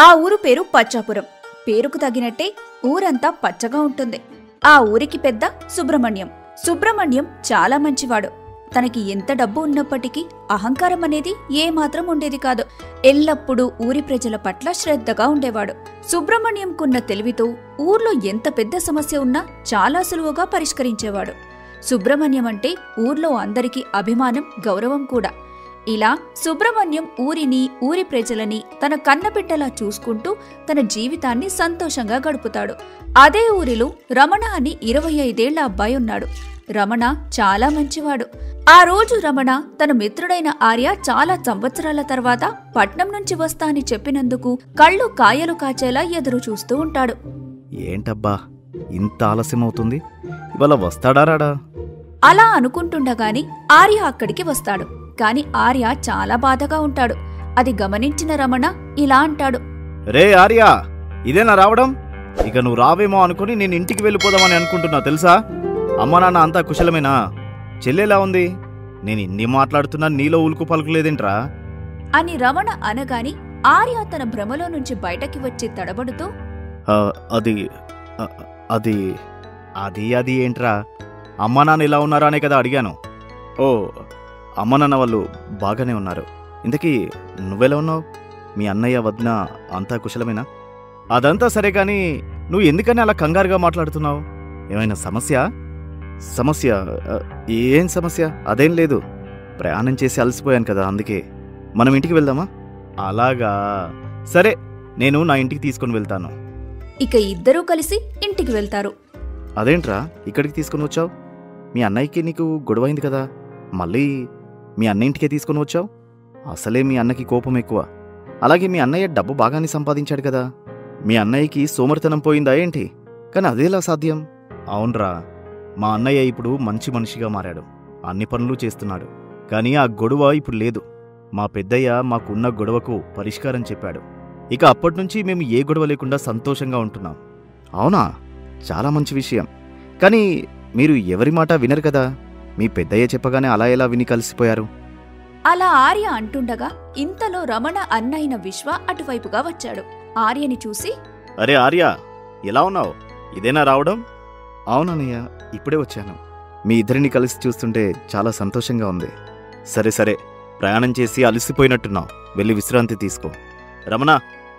ఆ ఊరు పేరు పచ్చాపురం. పేరుకు తగినట్టే ఊరంతా పచ్చగా ఉంటుంది. ఆ ఊరికి పెద్ద సుబ్రహ్మణ్యం. సుబ్రహ్మణ్యం చాలా మంచివాడు. తనకి ఎంత డబ్బు ఉన్నప్పటికీ అహంకారం అనేది ఏమాత్రం ఉండేది కాదు. ఎల్లప్పుడూ ఊరి ప్రజల పట్ల శ్రద్ధగా ఉండేవాడు. సుబ్రహ్మణ్యంకున్న తెలివితో ఊర్లో ఎంత పెద్ద సమస్య ఉన్నా చాలా సులువుగా పరిష్కరించేవాడు. సుబ్రహ్మణ్యం అంటే ఊర్లో అందరికీ అభిమానం, గౌరవం కూడా. ఇలా సుబ్రహ్మణ్యం ఊరిని, ఊరి ప్రజలని తన కన్నబిడ్డలా చూసుకుంటూ తన జీవితాన్ని సంతోషంగా గడుపుతాడు. అదే ఊరిలో రమణ అని 25 ఏళ్ల అబ్బాయి ఉన్నాడు. రమణ చాలా మంచివాడు. ఆ రోజు రమణ తన మిత్రుడైన ఆర్య చాలా సంవత్సరాల తర్వాత పట్నం నుంచి వస్తా అని చెప్పినందుకు కళ్ళు కాయలు కాచేలా ఎదురు చూస్తూ ఉంటాడు. ఏంటబ్బా ఇంత ఆలస్యమవుతుంది, ఇవాళ వస్తాడా రాడా? అలా అనుకుంటుండగాని ఆర్య అక్కడికి వస్తాడు. కాని ఆర్య చాలా బాధగా ఉంటాడు. అది గమనించిన రమణ ఇలా అంటాడు, రే ఆర్య, ఇదేనా రావడం? ఇక నువ్వు రావేమో అనుకుని నేను ఇంటికి వెళ్ళిపోదామని అనుకుంటున్నా తెలుసా? అమ్మ నాన్న అంతా కుశలమేనా? చెల్లెలా ఉంది? నేను ఇన్ని మాట్లాడుతున్నా నీలో ఉలుకు పలుకులేదేంట్రా అని రమణ అనగాని ఆర్య తన భ్రమలో నుంచి బయటకి వచ్చి తడబడుతూ, అది అది అది అది ఏంట్రా? అమ్మ నాన్న ఇలా ఉన్నారా అనే కదా అడిగాను. ఓ, అమ్మ నాన్న వాళ్ళు బాగానే ఉన్నారు. ఇంతకీ నువ్వెలా ఉన్నావు? మీ అన్నయ్య వదిన అంతా కుశలమేనా? అదంతా సరే కానీ నువ్వు ఎందుకని అలా కంగారుగా మాట్లాడుతున్నావు? ఏమైనా సమస్య? సమస్య? ఏం సమస్య? అదేం లేదు. ప్రయాణం చేసి అలసిపోయాను కదా, అందుకే. మనం ఇంటికి వెళ్దామా? అలాగా, సరే, నేను నా ఇంటికి తీసుకుని వెళ్తాను. ఇక ఇద్దరూ కలిసి ఇంటికి వెళ్తారు. అదేంట్రా ఇక్కడికి తీసుకుని వచ్చావు? మీ అన్నయ్యకి నీకు గొడవైంది కదా, మళ్ళీ మీ అన్న ఇంటికే తీసుకుని వచ్చావు? అసలే మీ అన్నకి కోపం ఎక్కువ. అలాగే మీ అన్నయ్య డబ్బు బాగానే సంపాదించాడు కదా, మీ అన్నయ్యకి సోమరితనం పోయిందా ఏంటి? కానీ అదేలా సాధ్యం? అవునరా, మా అన్నయ్య ఇప్పుడు మంచి మనిషిగా మారాడు, అన్ని పనులు చేస్తున్నాడు. కానీ ఆ గొడవ ఇప్పుడు లేదు. మా పెద్దయ్య మాకున్న గొడవకు పరిష్కారం చెప్పాడు. ఇక అప్పటినుంచి మేము ఏ గొడవ లేకుండా సంతోషంగా ఉంటున్నాం. అవునా? చాలా మంచి విషయం. కానీ మీరు ఎవరి మాట వినరు కదా, మీ పెద్దయ్య చెప్పగానే అలా ఎలా విని కలిసిపోయారు? అలా ఆర్య అంటుండగా ఇంతలో రమణ అన్నైన విశ్వ అటువైపుగా వచ్చాడు. ఆర్యని చూసి, అరే ఆర్య, ఎలా ఉన్నావు? ఇదేనా రావడం? అవునన్నయ్య, ఇప్పుడే వచ్చాను. మీ ఇద్దరిని కలిసి చూస్తుంటే చాలా సంతోషంగా ఉంది. సరే సరే, ప్రయాణం చేసి అలసిపోయినట్టున్నావు, వెళ్ళి విశ్రాంతి తీసుకో. రమణ,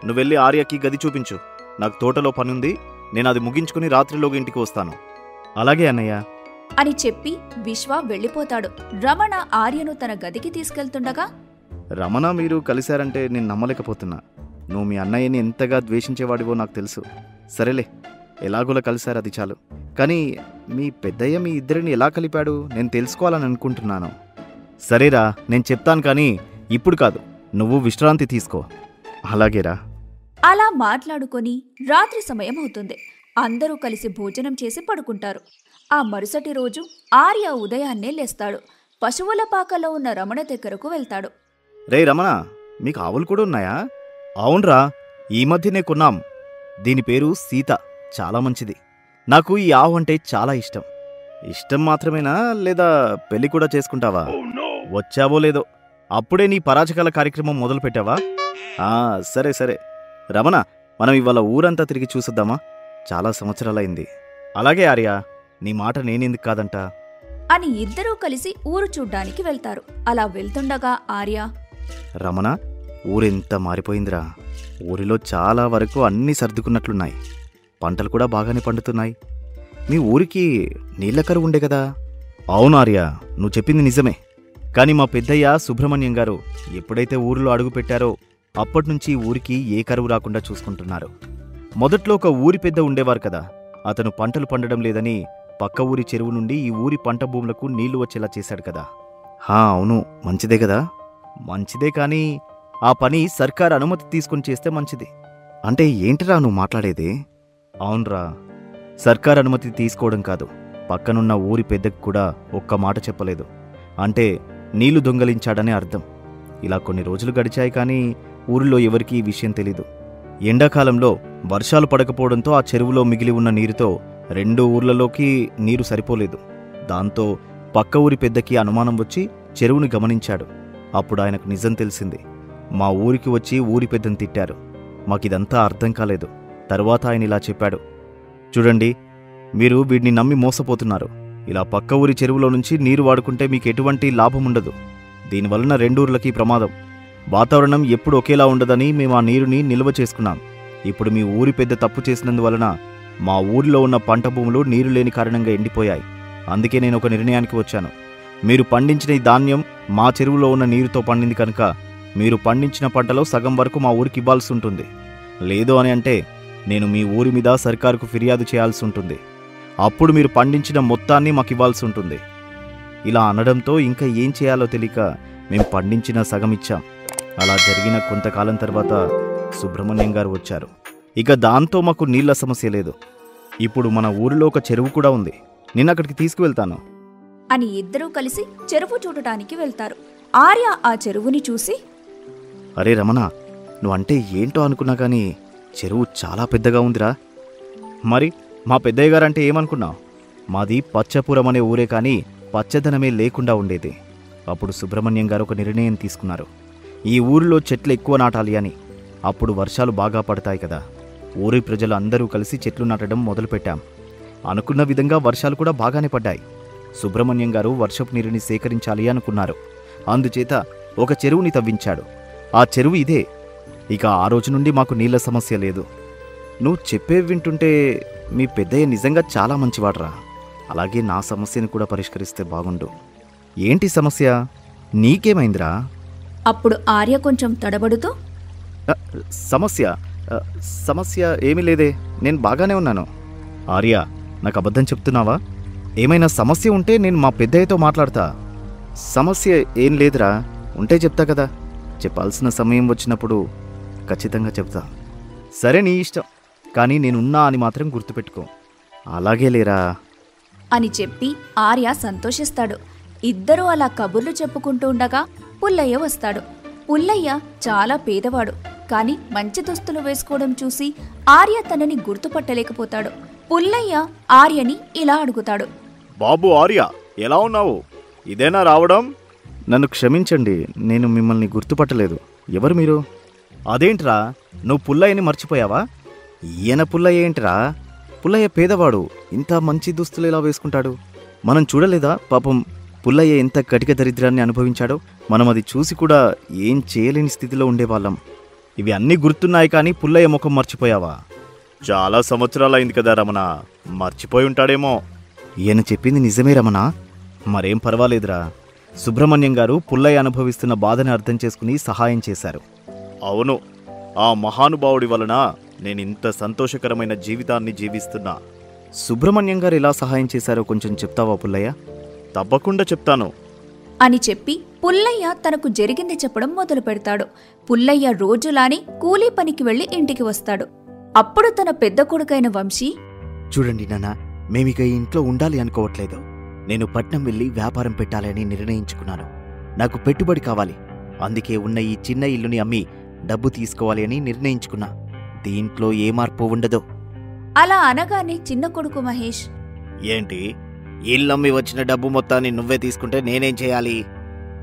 నువ్వెళ్ళి ఆర్యకి గది చూపించు. నాకు తోటలో పనుంది, నేను అది ముగించుకుని రాత్రిలోగా ఇంటికి వస్తాను. అలాగే అన్నయ్య అని చెప్పి విశ్వ వెళ్ళిపోతాడు. రమణ ఆర్యను తన గదికి తీసుకెళ్తుండగా, రమణ, మీరు కలిశారంటే నేను నమ్మలేకపోతున్నా. నువ్వు మీ అన్నయ్యని ఎంతగా ద్వేషించేవాడివో నాకు తెలుసు. సరేలే, ఎలాగోలా కలిశారు, అది చాలు. కానీ మీ పెద్దయ్య మీ ఇద్దరిని ఎలా కలిపాడు నేను తెలుసుకోవాలని అనుకుంటున్నాను. సరేరా, నేను చెప్తాను, కానీ ఇప్పుడు కాదు. నువ్వు విశ్రాంతి తీసుకో. అలాగేరా. అలా మాట్లాడుకొని రాత్రి సమయం అవుతుంది. అందరూ కలిసి భోజనం చేసి పడుకుంటారు. ఆ మరుసటి రోజు ఆర్య ఉదయాన్నే లేస్తాడు. పశువుల పాకలో ఉన్న రమణ దగ్గరకు వెళ్తాడు. రే రమణ, మీకు ఆవులు కూడా ఉన్నాయా? అవునరా, ఈ మధ్యనే కొన్నాం. దీని పేరు సీత, చాలా మంచిది. నాకు ఈ ఆవు అంటే చాలా ఇష్టం. ఇష్టం మాత్రమేనా, లేదా పెళ్లి కూడా చేసుకుంటావా? వచ్చావో లేదో, అప్పుడే నీ పరాజకాల కార్యక్రమం మొదలు పెట్టావా? సరే సరే రమణ, మనం ఇవాళ ఊరంతా తిరిగి చూసొద్దామా? చాలా సంవత్సరాలైంది. అలాగే ఆర్య, నీ మాట నేనెందుకు కాదంట అని ఇద్దరూ కలిసి ఊరు చూడ్డానికి వెళ్తారు. అలా వెళ్తుండగా ఆర్య, రమణ, ఊరెంత మారిపోయిందిరా. ఊరిలో చాలా వరకు అన్నీ సర్దుకున్నట్లున్నాయి. పంటలు కూడా బాగానే పండుతున్నాయి. మీ ఊరికి నీళ్ల కరువు ఉండే కదా? అవును ఆర్య, నువ్వు చెప్పింది నిజమే. కానీ మా పెద్దయ్య సుబ్రహ్మణ్యం గారు ఎప్పుడైతే ఊరిలో అడుగుపెట్టారో అప్పటినుంచి ఊరికి ఏ కరువు రాకుండా చూసుకుంటున్నారు. మొదట్లో ఒక ఊరి పెద్ద ఉండేవారు కదా, అతను పంటలు పండడం లేదని పక్క ఊరి చెరువు నుండి ఈ ఊరి పంట భూములకు నీళ్లు వచ్చేలా చేశాడు కదా. అవును, మంచిదే కదా. మంచిదే, కానీ ఆ పని సర్కారు అనుమతి తీసుకుని చేస్తే మంచిది. అంటే ఏంటిరా నువ్వు మాట్లాడేది? అవునరా, సర్కారు అనుమతి తీసుకోవడం కాదు, పక్కనున్న ఊరి పెద్దకు కూడా ఒక్క మాట చెప్పలేదు. అంటే నీళ్లు దొంగలించాడనే అర్థం. ఇలా కొన్ని రోజులు గడిచాయి, కానీ ఊరిలో ఎవరికీ ఈ విషయం తెలీదు. ఎండాకాలంలో వర్షాలు పడకపోవడంతో ఆ చెరువులో మిగిలి ఉన్న నీరుతో 2 ఊర్లలోకి నీరు సరిపోలేదు. దాంతో పక్క ఊరి పెద్దకి అనుమానం వచ్చి చెరువుని గమనించాడు. అప్పుడు ఆయనకు నిజం తెలిసింది. మా ఊరికి వచ్చి ఊరి పెద్దని తిట్టారు. మాకిదంతా అర్థం కాలేదు. తరువాత ఆయన ఇలా చెప్పాడు, చూడండి, మీరు వీడిని నమ్మి మోసపోతున్నారు. ఇలా పక్క ఊరి చెరువులో నుంచి నీరు వాడుకుంటే మీకు ఎటువంటి లాభముండదు. దీనివలన రెండూర్లకి ప్రమాదం. వాతావరణం ఎప్పుడు ఒకేలా ఉండదని మేము ఆ నీరుని నిల్వ చేసుకున్నాం. ఇప్పుడు మీ ఊరి పెద్ద తప్పు చేసినందువలన మా ఊరిలో ఉన్న పంట భూములు నీరు లేని కారణంగా ఎండిపోయాయి. అందుకే నేను ఒక నిర్ణయానికి వచ్చాను. మీరు పండించిన ఈ ధాన్యం మా చెరువులో ఉన్న నీరుతో పండింది కనుక మీరు పండించిన పంటలో సగం వరకు మా ఊరికి ఇవ్వాల్సి ఉంటుంది. లేదు అని అంటే నేను మీ ఊరి మీద సర్కారుకు ఫిర్యాదు చేయాల్సి ఉంటుంది. అప్పుడు మీరు పండించిన మొత్తాన్ని మాకు ఇవ్వాల్సి ఉంటుంది. ఇలా అనడంతో ఇంకా ఏం చేయాలో తెలియక మేము పండించిన సగం ఇచ్చాం. అలా జరిగిన కొంతకాలం తర్వాత సుబ్రహ్మణ్యం గారు వచ్చారు. ఇక దాంతో మాకు నీళ్ల సమస్య లేదు. ఇప్పుడు మన ఊరిలో ఒక చెరువు కూడా ఉంది. నేను అక్కడికి తీసుకువెళ్తాను అని ఇద్దరూ కలిసి చెరువు చూడటానికి వెళ్తారు. ఆర్య ఆ చెరువుని చూసి, అరే రమణ, నువ్వంటే ఏంటో అనుకున్నా కానీ చెరువు చాలా పెద్దగా ఉందిరా. మరి మా పెద్దయ్య గారంటే ఏమనుకున్నావు? మాది పచ్చపురం అనే ఊరే కానీ పచ్చదనమే లేకుండా ఉండేది. అప్పుడు సుబ్రహ్మణ్యం గారు ఒక నిర్ణయం తీసుకున్నారు. ఈ ఊరిలో చెట్లు ఎక్కువ నాటాలి అని. అప్పుడు వర్షాలు బాగా పడతాయి కదా. ఊరి ప్రజలు అందరూ కలిసి చెట్లు నాటడం మొదలుపెట్టాం. అనుకున్న విధంగా వర్షాలు కూడా బాగానే పడ్డాయి. సుబ్రహ్మణ్యం గారు వర్షపు నీరుని సేకరించాలి అనుకున్నారు. అందుచేత ఒక చెరువుని తవ్వించాడు. ఆ చెరువు ఇదే. ఇక ఆ రోజు నుండి మాకు నీళ్ల సమస్య లేదు. నువ్వు చెప్పేవి వింటుంటే మీ పెద్దయ్య నిజంగా చాలా మంచివాడ్రా. అలాగే నా సమస్యను కూడా పరిష్కరిస్తే బాగుండు. ఏంటి సమస్య? నీకేమైందిరా? అప్పుడు ఆర్య కొంచెం తడబడుతూ, సమస్య సమస్య ఏమీ లేదే, నేను బాగానే ఉన్నాను. ఆర్య, నాకు అబద్ధం చెప్తున్నావా? ఏమైనా సమస్య ఉంటే నేను మా పెద్దయ్యతో మాట్లాడతా. సమస్య ఏం లేదురా, ఉంటే చెప్తా కదా. చెప్పాల్సిన సమయం వచ్చినప్పుడు ఖచ్చితంగా చెప్తా. సరే, నీ ఇష్టం, కానీ నేనున్నా అని మాత్రం గుర్తుపెట్టుకో. అలాగే లేరా అని చెప్పి ఆర్య సంతోషిస్తాడు. ఇద్దరూ అలా కబుర్లు చెప్పుకుంటూ ఉండగా పుల్లయ్య వస్తాడు. పుల్లయ్య చాలా పేదవాడు, కాని మంచి దుస్తులు వేసుకోవడం చూసి ఆర్య తనని గుర్తుపట్టలేకపోతాడు. పుల్లయ్య ఆర్యని ఇలా అడుగుతాడు, బాబు ఆర్య, ఎలా ఉన్నావు? ఇదేనా రావడం? నన్ను క్షమించండి, నేను మిమ్మల్ని గుర్తుపట్టలేదు. ఎవరు మీరు? అదేంట్రా, నువ్వు పుల్లయ్యని మర్చిపోయావా? ఈయన పుల్లయ్య ఏంట్రా? పుల్లయ్య పేదవాడు, ఇంత మంచి దుస్తులు ఎలా వేసుకుంటాడు? మనం చూడలేదా పాపం పుల్లయ్య ఎంత కటిక దరిద్రాన్ని అనుభవించాడో? మనం అది చూసి కూడా ఏం చేయలేని స్థితిలో ఉండేవాళ్ళం. ఇవి అన్నీ గుర్తున్నాయి, కానీ పుల్లయ్య ముఖం మర్చిపోయావా? చాలా సంవత్సరాలైంది కదా రమణ, మర్చిపోయి ఉంటాడేమో. ఈయన చెప్పింది నిజమే రమణ. మరేం పర్వాలేదురా. సుబ్రహ్మణ్యం గారు పుల్లయ్య అనుభవిస్తున్న బాధని అర్థం చేసుకుని సహాయం చేశారు. అవును, ఆ మహానుభావుడి వలన నేనింత సంతోషకరమైన జీవితాన్ని జీవిస్తున్నా. సుబ్రహ్మణ్యం గారు ఎలా సహాయం చేశారో కొంచెం చెప్తావా పుల్లయ్య? తప్పకుండా చెప్తాను అని చెప్పి పుల్లయ్య తనకు జరిగింది చెప్పడం మొదలు పెడతాడు. పుల్లయ్య రోజులానే కూలీ పనికి వెళ్లి ఇంటికి వస్తాడు. అప్పుడు తన పెద్ద కొడుకైన వంశీ, చూడండి నాన్న, మేమిక ఈ ఇంట్లో ఉండాలి అనుకోవట్లేదు. నేను పట్నం వెళ్ళి వ్యాపారం పెట్టాలని నిర్ణయించుకున్నాను. నాకు పెట్టుబడి కావాలి. అందుకే ఉన్న ఈ చిన్న ఇల్లుని అమ్మి డబ్బు తీసుకోవాలి అని నిర్ణయించుకున్నా. దీంట్లో ఏ మార్పు ఉండదు. అలా అనగానే చిన్న కొడుకు మహేష్, ఏంటి, ఇల్లమ్మి వచ్చిన డబ్బు మొత్తాన్ని నువ్వే తీసుకుంటే నేనేం చేయాలి?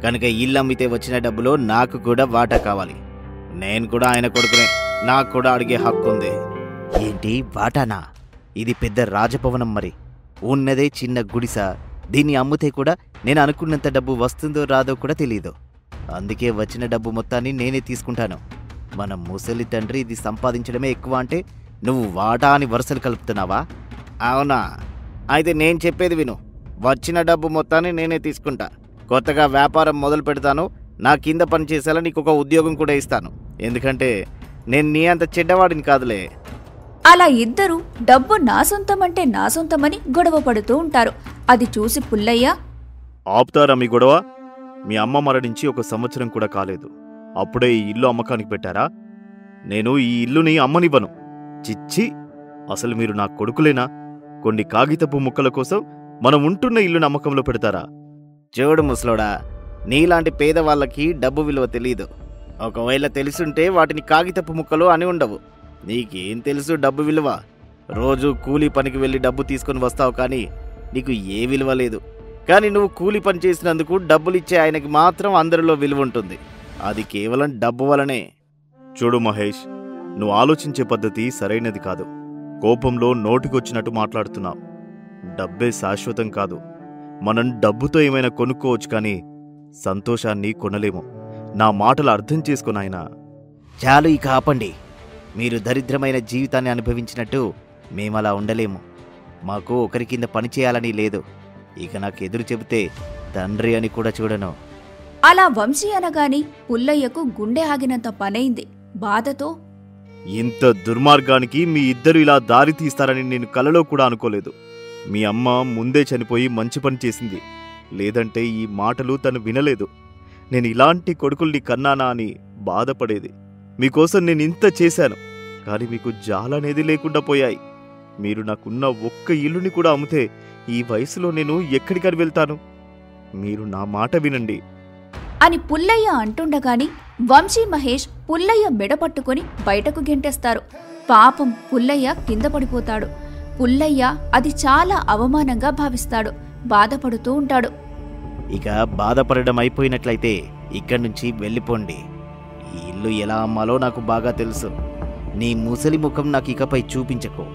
కనుక ఇల్లమ్మితే వచ్చిన డబ్బులో నాకు కూడా వాటా కావాలి. నేను కూడా ఆయన కొడుకునే, నాకు కూడా అడిగే హక్కు ఉంది. ఏంటి వాటానా? ఇది పెద్ద రాజభవనం, మరి ఉన్నదే చిన్న గుడిస. దీన్ని అమ్మితే కూడా నేను అనుకున్నంత డబ్బు వస్తుందో రాదో కూడా తెలీదు. అందుకే వచ్చిన డబ్బు మొత్తాన్ని నేనే తీసుకుంటాను. మన ముసలి తండ్రి ఇది సంపాదించడమే ఎక్కువ అంటే నువ్వు వాటా అని వరుసలు కలుపుతున్నావా? అవునా? అయితే నేను చెప్పేది విను. వచ్చిన డబ్బు మొత్తాన్ని నేనే తీసుకుంటా. కొత్తగా వ్యాపారం మొదలు పెడతాను. నా కింద పనిచేసేలా నీకు ఒక ఉద్యోగం కూడా ఇస్తాను. ఎందుకంటే నేను నీ అంత చెడ్డవాడిని కాదులే. అలా ఇద్దరూ డబ్బు నా సొంతమంటే నా సొంతమని గొడవ పడుతూ ఉంటారు. అది చూసి పుల్లయ్య, ఆపుతారా మీ గొడవ? మీ అమ్మ మరణించి 1 సంవత్సరం కూడా కాలేదు. అప్పుడే ఈ ఇల్లు అమ్మకానికి పెట్టారా? నేను ఈ ఇల్లుని అమ్మనివ్వను. చిచ్చి, అసలు మీరు నా కొడుకులేనా? కొన్ని కాగితపు ముక్కల కోసం మనం ఉంటున్న ఇల్లుని అమ్మకంలో పెడతారా? చూడు ముసలోడా, నీలాంటి పేదవాళ్ళకి డబ్బు విలువ తెలీదు. ఒకవేళ తెలుసుంటే వాటిని కాగితపు ముక్కలు అని ఉండవు. నీకేం తెలుసు డబ్బు విలువ? రోజు కూలీ పనికి వెళ్ళి డబ్బు తీసుకొని వస్తావు, కానీ నీకు ఏ విలువ లేదు. కానీ నువ్వు కూలీ పని చేసినందుకు డబ్బులిచ్చే ఆయనకి మాత్రం అందరిలో విలువ ఉంటుంది. అది కేవలం డబ్బు వలనే. చూడు మహేష్, నువ్వు ఆలోచించే పద్ధతి సరైనది కాదు. కోపంలో నోటికొచ్చినట్టు మాట్లాడుతున్నావు. డబ్బే శాశ్వతం కాదు. మనం డబ్బుతో ఏమైనా కొనుక్కోవచ్చు, కానీ సంతోషాన్ని కొనలేము. నా మాటలు అర్థం చేసుకున్నాయన. చాలు, ఇక ఆపండి. మీరు దరిద్రమైన జీవితాన్ని అనుభవించినట్టు మేమలా ఉండలేము. మాకు ఒకరి కింద పని చేయాలని లేదు. ఇక నాకు ఎదురు చెబితే తండ్రి అని కూడా చూడను. అలా వంశీ అనగాని పుల్లయ్యకు గుండె ఆగినంత పనైంది. బాధతో, ఇంత దుర్మార్గానికి మీ ఇద్దరు ఇలా దారి తీస్తారని నేను కలలో కూడా అనుకోలేదు. మీ అమ్మ ముందే చనిపోయి మంచి పని చేసింది. లేదంటే ఈ మాటలు తను వినలేదు. నేను ఇలాంటి కొడుకుల్ని కన్నానా అని బాధపడేది. మీకోసం నేను ఇంత చేశాను, కానీ మీకు జాలనేది లేకుండా పోయాయి. మీరు నాకున్న ఒక్క ఇల్లుని కూడా అమ్మితే ఈ వయసులో నేను ఎక్కడికని వెళ్తాను? మీరు నా మాట వినండి అని పుల్లయ్య అంటుండగాని వంశీ మహేష్ పుల్లయ్య మెడ పట్టుకుని బయటకు గెంటేస్తారు. పాపం పుల్లయ్య కింద పడిపోతాడు. పుల్లయ్య అది చాలా అవమానంగా భావిస్తాడు. బాధపడుతూ ఉంటాడు. ఇక బాధపడడం అయిపోయినట్లయితే ఇక్కడి నుంచి వెళ్ళిపోండి. ఈ ఇల్లు ఎలా అమ్మాలో నాకు బాగా తెలుసు. నీ ముసలి ముఖం నాకు ఇకపై చూపించకు.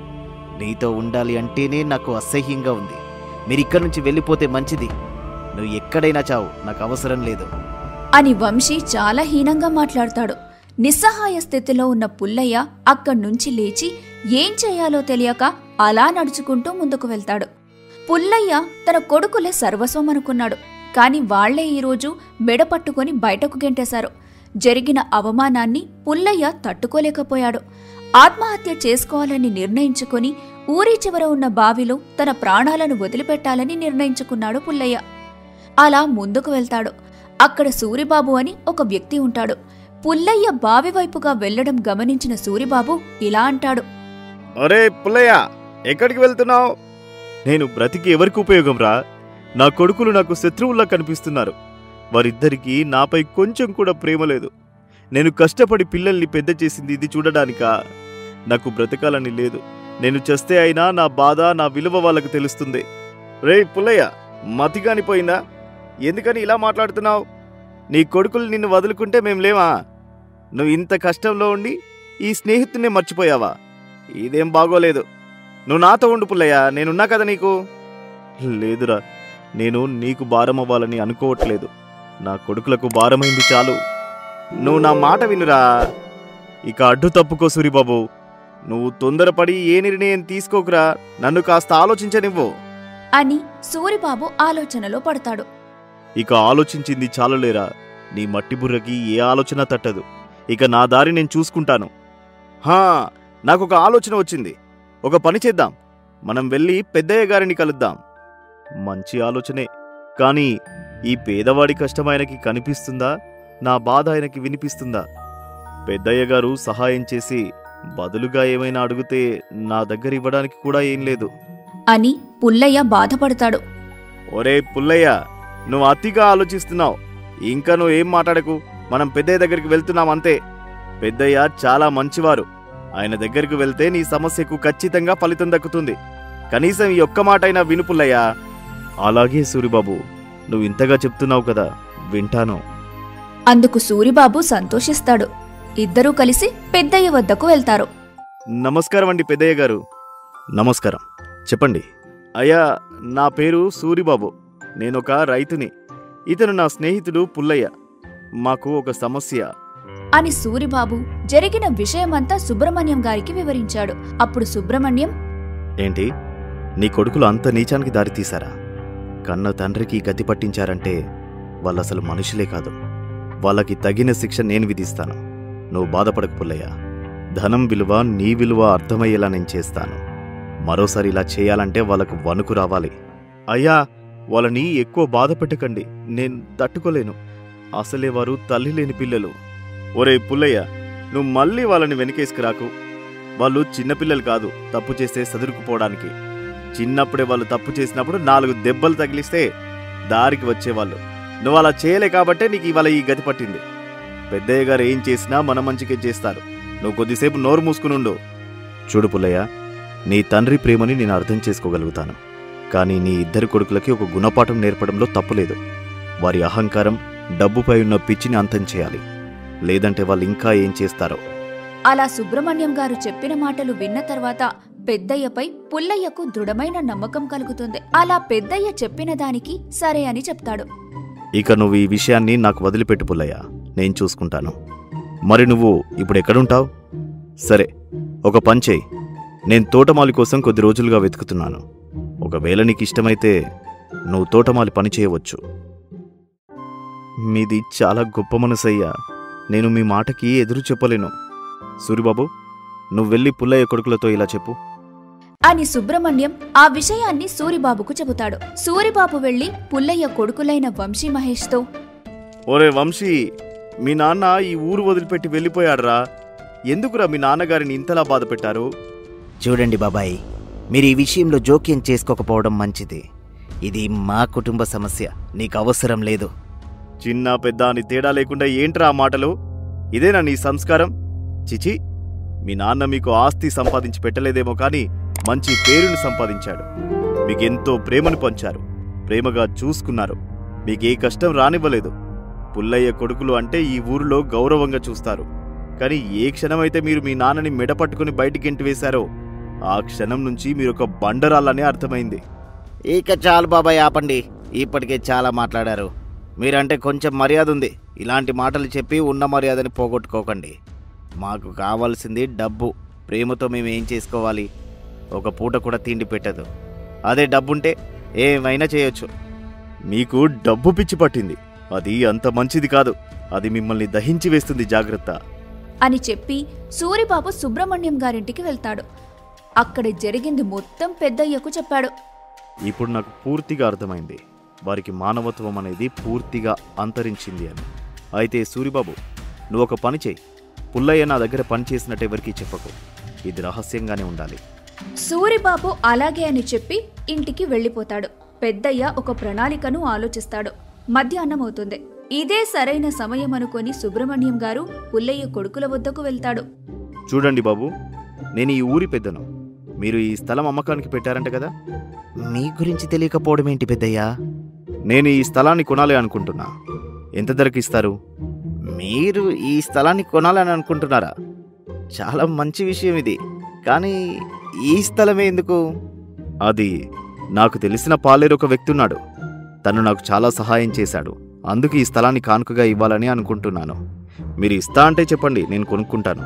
నీతో ఉండాలి అంటేనే నాకు అసహ్యంగా ఉంది. మీరు ఇక్కడి నుంచి వెళ్ళిపోతే మంచిది. నువ్వు ఎక్కడైనా చావు, నాకు అవసరం లేదు అని వంశీ చాలా హీనంగా మాట్లాడతాడు. నిస్సహాయ స్థితిలో ఉన్న పుల్లయ్య అక్కడ్నుంచి లేచి ఏం చేయాలో తెలియక అలా నడుచుకుంటూ ముందుకు వెళ్తాడు. పుల్లయ్య తన కొడుకులే సర్వస్వం అనుకున్నాడు. కాని వాళ్లే ఈరోజు మెడ పట్టుకుని బయటకు గెంటేశారు. జరిగిన అవమానాన్ని పుల్లయ్య తట్టుకోలేకపోయాడు. ఆత్మహత్య చేసుకోవాలని నిర్ణయించుకుని ఊరి చివర ఉన్న బావిలో తన ప్రాణాలను వదిలిపెట్టాలని నిర్ణయించుకున్నాడు పుల్లయ్య. అలా ముందుకు వెళ్తాడు. అక్కడ సూరిబాబు అని ఒక వ్యక్తి ఉంటాడు. పుల్లయ్య బావి వైపుగా వెళ్లడం గమనించిన సూరిబాబు ఇలా అంటాడు. అరే పుల్లయ్య, ఎక్కడికి వెళ్తున్నావు? నేను బ్రతికి ఎవరికి ఉపయోగం రా? నా కొడుకులు నాకు శత్రువుల్లా కనిపిస్తున్నారు. వారిద్దరికీ నాపై కొంచెం కూడా ప్రేమ లేదు. నేను కష్టపడి పిల్లల్ని పెద్ద చేసింది ఇది చూడడానికా? నాకు బ్రతకాలని లేదు. నేను చస్తే అయినా నా బాధ, నా విలువ వాళ్ళకు తెలుస్తుంది. రే పుల్లయ్య, మతిగానిపోయిందా? ఎందుకని ఇలా మాట్లాడుతున్నావు? నీ కొడుకులు నిన్ను వదులుకుంటే మేం లేవా? నువ్వు ఇంత కష్టంలో ఉండి ఈ స్నేహితున్నే మర్చిపోయావా? ఇదేం బాగోలేదు. నువ్వు నాతో ఉండు పుల్లయ్య, నేనున్నా కదా నీకు. లేదురా, నేను నీకు భారం అవ్వాలని అనుకోవట్లేదు. నా కొడుకులకు భారమైంది చాలు. నువ్వు నా మాట వినురా. ఇక అడ్డు తప్పుకో సూరిబాబు. నువ్వు తొందరపడి ఏ నిర్ణయం తీసుకోకురా. నన్ను కాస్త ఆలోచించనివ్వు అని సూరిబాబు ఆలోచనలో పడతాడు. ఇక ఆలోచించింది చాలులేరా. నీ మట్టి బుర్రకి ఏ ఆలోచన తట్టదు. ఇక నా దారి నేను చూసుకుంటాను. నాకొక ఆలోచన వచ్చింది. ఒక పని చేద్దాం. మనం వెళ్ళి పెద్దయ్య గారిని కలుద్దాం. మంచి ఆలోచనే, కానీ ఈ పేదవాడి కష్టం ఆయనకి కనిపిస్తుందా? నా బాధ ఆయనకి వినిపిస్తుందా? పెద్దయ్య గారు సహాయం చేసి బదులుగా ఏమైనా అడిగితే నా దగ్గర ఇవ్వడానికి కూడా ఏం లేదు అని పుల్లయ్య బాధపడతాడు. ఒరే పుల్లయ్య, నువ్వు అతిగా ఆలోచిస్తున్నావు. ఇంకా నువ్వేం మాట్లాడకు. మనం పెద్దయ్య దగ్గరికి వెళ్తున్నాం అంతే. పెద్దయ్య చాలా మంచివారు. ఆయన దగ్గరికి వెళ్తే నీ సమస్యకు ఖచ్చితంగా ఫలితం దక్కుతుంది. కనీసం ఈ ఒక్క మాట అయినా విను పుల్లయ్య. అలాగే సూరిబాబు, నువ్వు ఇంతగా చెప్తున్నావు కదా, వింటాను. అందుకు సూరిబాబు సంతోషిస్తాడు. ఇద్దరూ కలిసి పెద్దయ్య వద్దకు వెళ్తారు. నమస్కారం అండి పెద్దయ్య గారు. నమస్కారం, చెప్పండి. అయ్యా, నా పేరు సూరిబాబు. నేనొక రైతుని. ఇతను నా స్నేహితుడు పుల్లయ్య. మాకు ఒక సమస్య అని సూరిబాబు జరిగిన విషయమంతా సుబ్రహ్మణ్యం గారికి వివరించాడు. అప్పుడు సుబ్రహ్మణ్యం, ఏంటి, నీ కొడుకులు అంత నీచానికి దారితీశారా? కన్న తండ్రికి గతి పట్టించారంటే వాళ్ళసలు మనుషులే కాదు. వాళ్ళకి తగిన శిక్ష నేను విధిస్తాను. నువ్వు బాధపడకు పుల్లయ్య. ధనం విలువ, నీ విలువ అర్థమయ్యేలా నేను చేస్తాను. మరోసారి ఇలా చేయాలంటే వాళ్ళకు వణుకు రావాలి. అయ్యా, వాళ్ళని ఎక్కువ బాధ పెట్టకండి. నేను తట్టుకోలేను. అసలే వారు తల్లి లేని పిల్లలు. ఒరే పుల్లయ్య, నువ్వు మళ్ళీ వాళ్ళని వెనకేసుకురాకు. వాళ్ళు చిన్నపిల్లలు కాదు తప్పు చేస్తే సదురుకుపోవడానికి. చిన్నప్పుడే వాళ్ళు తప్పు చేసినప్పుడు 4 దెబ్బలు తగిలిస్తే దారికి వచ్చేవాళ్ళు. నువ్వు అలా చేయలే కాబట్టే నీకు ఇవాళ ఈ గతి పట్టింది. పెద్దయ్య గారు ఏం చేసినా మన మంచికే చేస్తారు. నువ్వు కొద్దిసేపు నోరు మూసుకునుండు. చూడు పుల్లయ్య, నీ తండ్రి ప్రేమని నేను అర్థం చేసుకోగలుగుతాను. కానీ నీ ఇద్దరు కొడుకులకి ఒక గుణపాఠం నేర్పడంలో తప్పులేదు. వారి అహంకారం, డబ్బుపై ఉన్న పిచ్చిని అంతం చేయాలి. లేదంటే వాళ్ళు ఇంకా ఏం చేస్తారో. అలా సుబ్రహ్మణ్యం గారు చెప్పిన మాటలు విన్న తర్వాత పెద్దయ్యపై పుల్లయ్యకు దృఢమైన నమ్మకం కలుగుతుంది. అలా పెద్దయ్య చెప్పిన దానికి సరే అని చెప్తాడు. ఇక నువ్వు ఈ విషయాన్ని నాకు వదిలిపెట్టు పుల్లయ్య, నేను చూసుకుంటాను. మరి నువ్వు ఇప్పుడు ఎక్కడుంటావు? సరే, ఒక పని చేయి. నేను తోటమాలి కోసం కొద్ది రోజులుగా వెతుకుతున్నాను. ఒకవేళ నీకు ఇష్టమైతే నువ్వు తోటమాలి పని చేయవచ్చు. మీది చాలా గొప్ప మనసయ్యా. నేను మీ మాటకి ఎదురు చెప్పలేను. సూరిబాబు, నువ్వు వెళ్ళి పుల్లయ్య కొడుకులతో ఇలా చెప్పు అని సుబ్రహ్మణ్యం ఆ విషయాన్ని సూరిబాబుకు చెబుతాడు. సూరిబాబు వెళ్లి పుల్లయ్య కొడుకులైన వంశీ మహేష్తో, ఓరే వంశీ, మీ నాన్న ఈ ఊరు వదిలిపెట్టి వెళ్ళిపోయాడురా. ఎందుకురా మీ నాన్నగారిని ఇంతలా బాధ పెట్టారు? చూడండి బాబాయ్, మీరు ఈ విషయంలో జోక్యం చేసుకోకపోవడం మంచిది. ఇది మా కుటుంబ సమస్య, నీకు అవసరం లేదు. చిన్న పెద్ద అని తేడా లేకుండా ఏంట్రా ఆ మాటలు? ఇదేనా నీ సంస్కారం? చిచి, మీ నాన్న మీకు ఆస్తి సంపాదించి పెట్టలేదేమో కానీ మంచి పేరుని సంపాదించాడు. మీకెంతో ప్రేమను పంచారు, ప్రేమగా చూసుకున్నారు, మీకే కష్టం రానివ్వలేదు. పుల్లయ్య కొడుకులు అంటే ఈ ఊరిలో గౌరవంగా చూస్తారు. కానీ ఏ క్షణమైతే మీరు మీ నాన్నని మెడపట్టుకుని బయటికి ఎంటివేశారో ఆ క్షణం నుంచి మీరొక బండరాళ్ళనే అర్థమైంది. ఇక చాలు బాబాయ్, ఆపండి. ఇప్పటికే చాలా మాట్లాడారు. మీరంటే కొంచెం మర్యాద ఉంది. ఇలాంటి మాటలు చెప్పి ఉన్న మర్యాదని పోగొట్టుకోకండి. మాకు కావాల్సింది డబ్బు. ప్రేమతో మేము ఏం చేసుకోవాలి? ఒక పూట కూడా తిండి పెట్టదు. అదే డబ్బుంటే ఏమైనా చేయొచ్చు. మీకు డబ్బు పిచ్చి పట్టింది. అది అంత మంచిది కాదు. అది మిమ్మల్ని దహించి వేస్తుంది, జాగ్రత్త అని చెప్పి సూరిబాబు సుబ్రహ్మణ్యం గారింటికి వెళ్తాడు. అక్కడ జరిగింది మొత్తం పెద్దయ్యకు చెప్పాడు. ఇప్పుడు నాకు పూర్తిగా అర్థమైంది, వారికి మానవత్వం అనేది పూర్తిగా అంతరించింది అని. అయితే సూరిబాబు, నువ్వు ఒక పని చేయి. పుల్లయ్య నా దగ్గర పని చేసినట్టు ఎవరికీ చెప్పకు. ఇది రహస్యంగానే ఉండాలి. సూరిబాబు అలాగే అని చెప్పి ఇంటికి వెళ్ళిపోతాడు. పెద్దయ్య ఒక ప్రణాళికను ఆలోచిస్తాడు. మధ్యాహ్నం అవుతుంది. ఇదే సరైన సమయం అనుకొని సుబ్రహ్మణ్యం గారు పుల్లయ్య కొడుకుల వద్దకు వెళ్తాడు. చూడండి బాబు, నేను ఈ ఊరి పెద్దను. మీరు ఈ స్థలం అమ్మకానికి పెట్టారంట కదా? మీ గురించి తెలియకపోవడం ఏంటి పెద్దయ్యా? నేను ఈ స్థలాన్ని కొనాలి అనుకుంటున్నా. ఎంత ధరకు ఇస్తారు? మీరు ఈ స్థలాన్ని కొనాలని అనుకుంటున్నారా? చాలా మంచి విషయం ఇది. కానీ ఈ స్థలమే ఎందుకు? అది నాకు తెలిసిన పాలేరు ఒక వ్యక్తి ఉన్నాడు. తను నాకు చాలా సహాయం చేశాడు. అందుకు ఈ స్థలాన్ని కానుకగా ఇవ్వాలని అనుకుంటున్నాను. మీరు ఇస్తా అంటే చెప్పండి, నేను కొనుక్కుంటాను.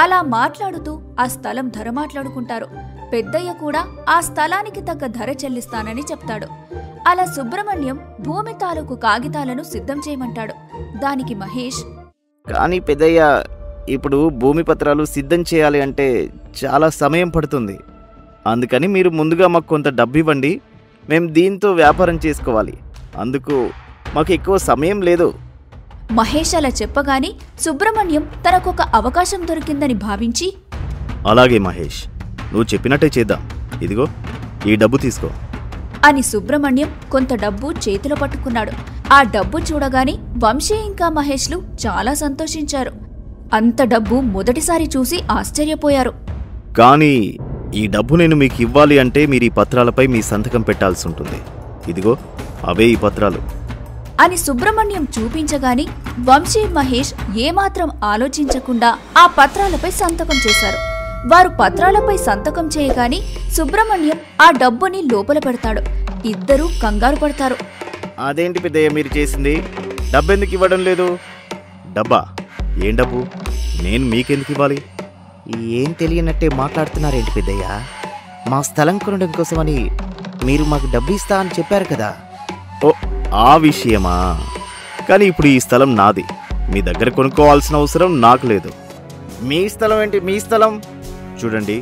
అలా మాట్లాడుతూ ఆ స్థలం ధర మాట్లాడుకుంటారు. పెద్దయ్య కూడా ఆ స్థలానికి తగ్గ ధర చెల్లిస్తానని చెప్తాడు. అలా సుబ్రహ్మణ్యం భూమి తాలూకు కాగితాలను సిద్ధం చేయమంటాడు. దానికి మహేష్, కానీ పెద్దయ్య, ఇప్పుడు భూమి పత్రాలు సిద్ధం చేయాలి అంటే చాలా సమయం పడుతుంది. అందుకని మీరు ముందుగా మాకు కొంత డబ్బు ఇవ్వండి. మేము దీంతో వ్యాపారం చేసుకోవాలి. అందుకు మాకు ఎక్కువ సమయం లేదు. మహేష్ అలా చెప్పగానే సుబ్రహ్మణ్యం తనకొక అవకాశం దొరికిందని భావించి, అలాగే మహేష్, నువ్వు చెప్పినట్టే చేద్దాం. ఇదిగో ఈ డబ్బు తీసుకో అని సుబ్రహ్మణ్యం కొంత డబ్బు చేతిలో పట్టుకున్నాడు. ఆ డబ్బు చూడగానే వంశీ ఇంకా మహేష్లు చాలా సంతోషించారు. అంత డబ్బు మొదటిసారి చూసి ఆశ్చర్యపోయారు. కానీ ఈ డబ్బు నేను మీకు ఇవ్వాలి అంటే మీరు ఈ పత్రాలపై మీ సంతకం పెట్టాల్సి ఉంటుంది. ఇదిగో అవే ఈ పత్రాలు అని సుబ్రహ్మణ్యం చూపించగాని వంశీ మహేష్ ఏమాత్రం ఆలోచించకుండా ఆ పత్రాలపై సంతకం చేశారు. వారు పత్రాలపై సంతకం చేయగాని సుబ్రహ్మణ్యం ఆ డబ్బుని లోపల పెడతాడు. ఇద్దరూ కంగారు పడతారు. అదేంటి పెద్దయ్య మీరు చేసింది? డబ్బెందుకు ఇవ్వడం లేదు? డబ్బా? ఏం డబ్బు? నేను మీకెందుకు ఇవ్వాలి? ఏం తెలియనట్టే మాట్లాడుతున్నారేంటి పెద్దయ్య? మా స్థలం కొనడం కోసమని మీరు మాకు డబ్బు ఇస్తా అని చెప్పారు కదా. ఓ, ఆ విషయమా? కానీ ఇప్పుడు ఈ స్థలం నాది. మీ దగ్గర కొనుక్కోవాల్సిన అవసరం నాకు లేదు. మీ స్థలం ఏంటి? మీ స్థలం? చూడండి,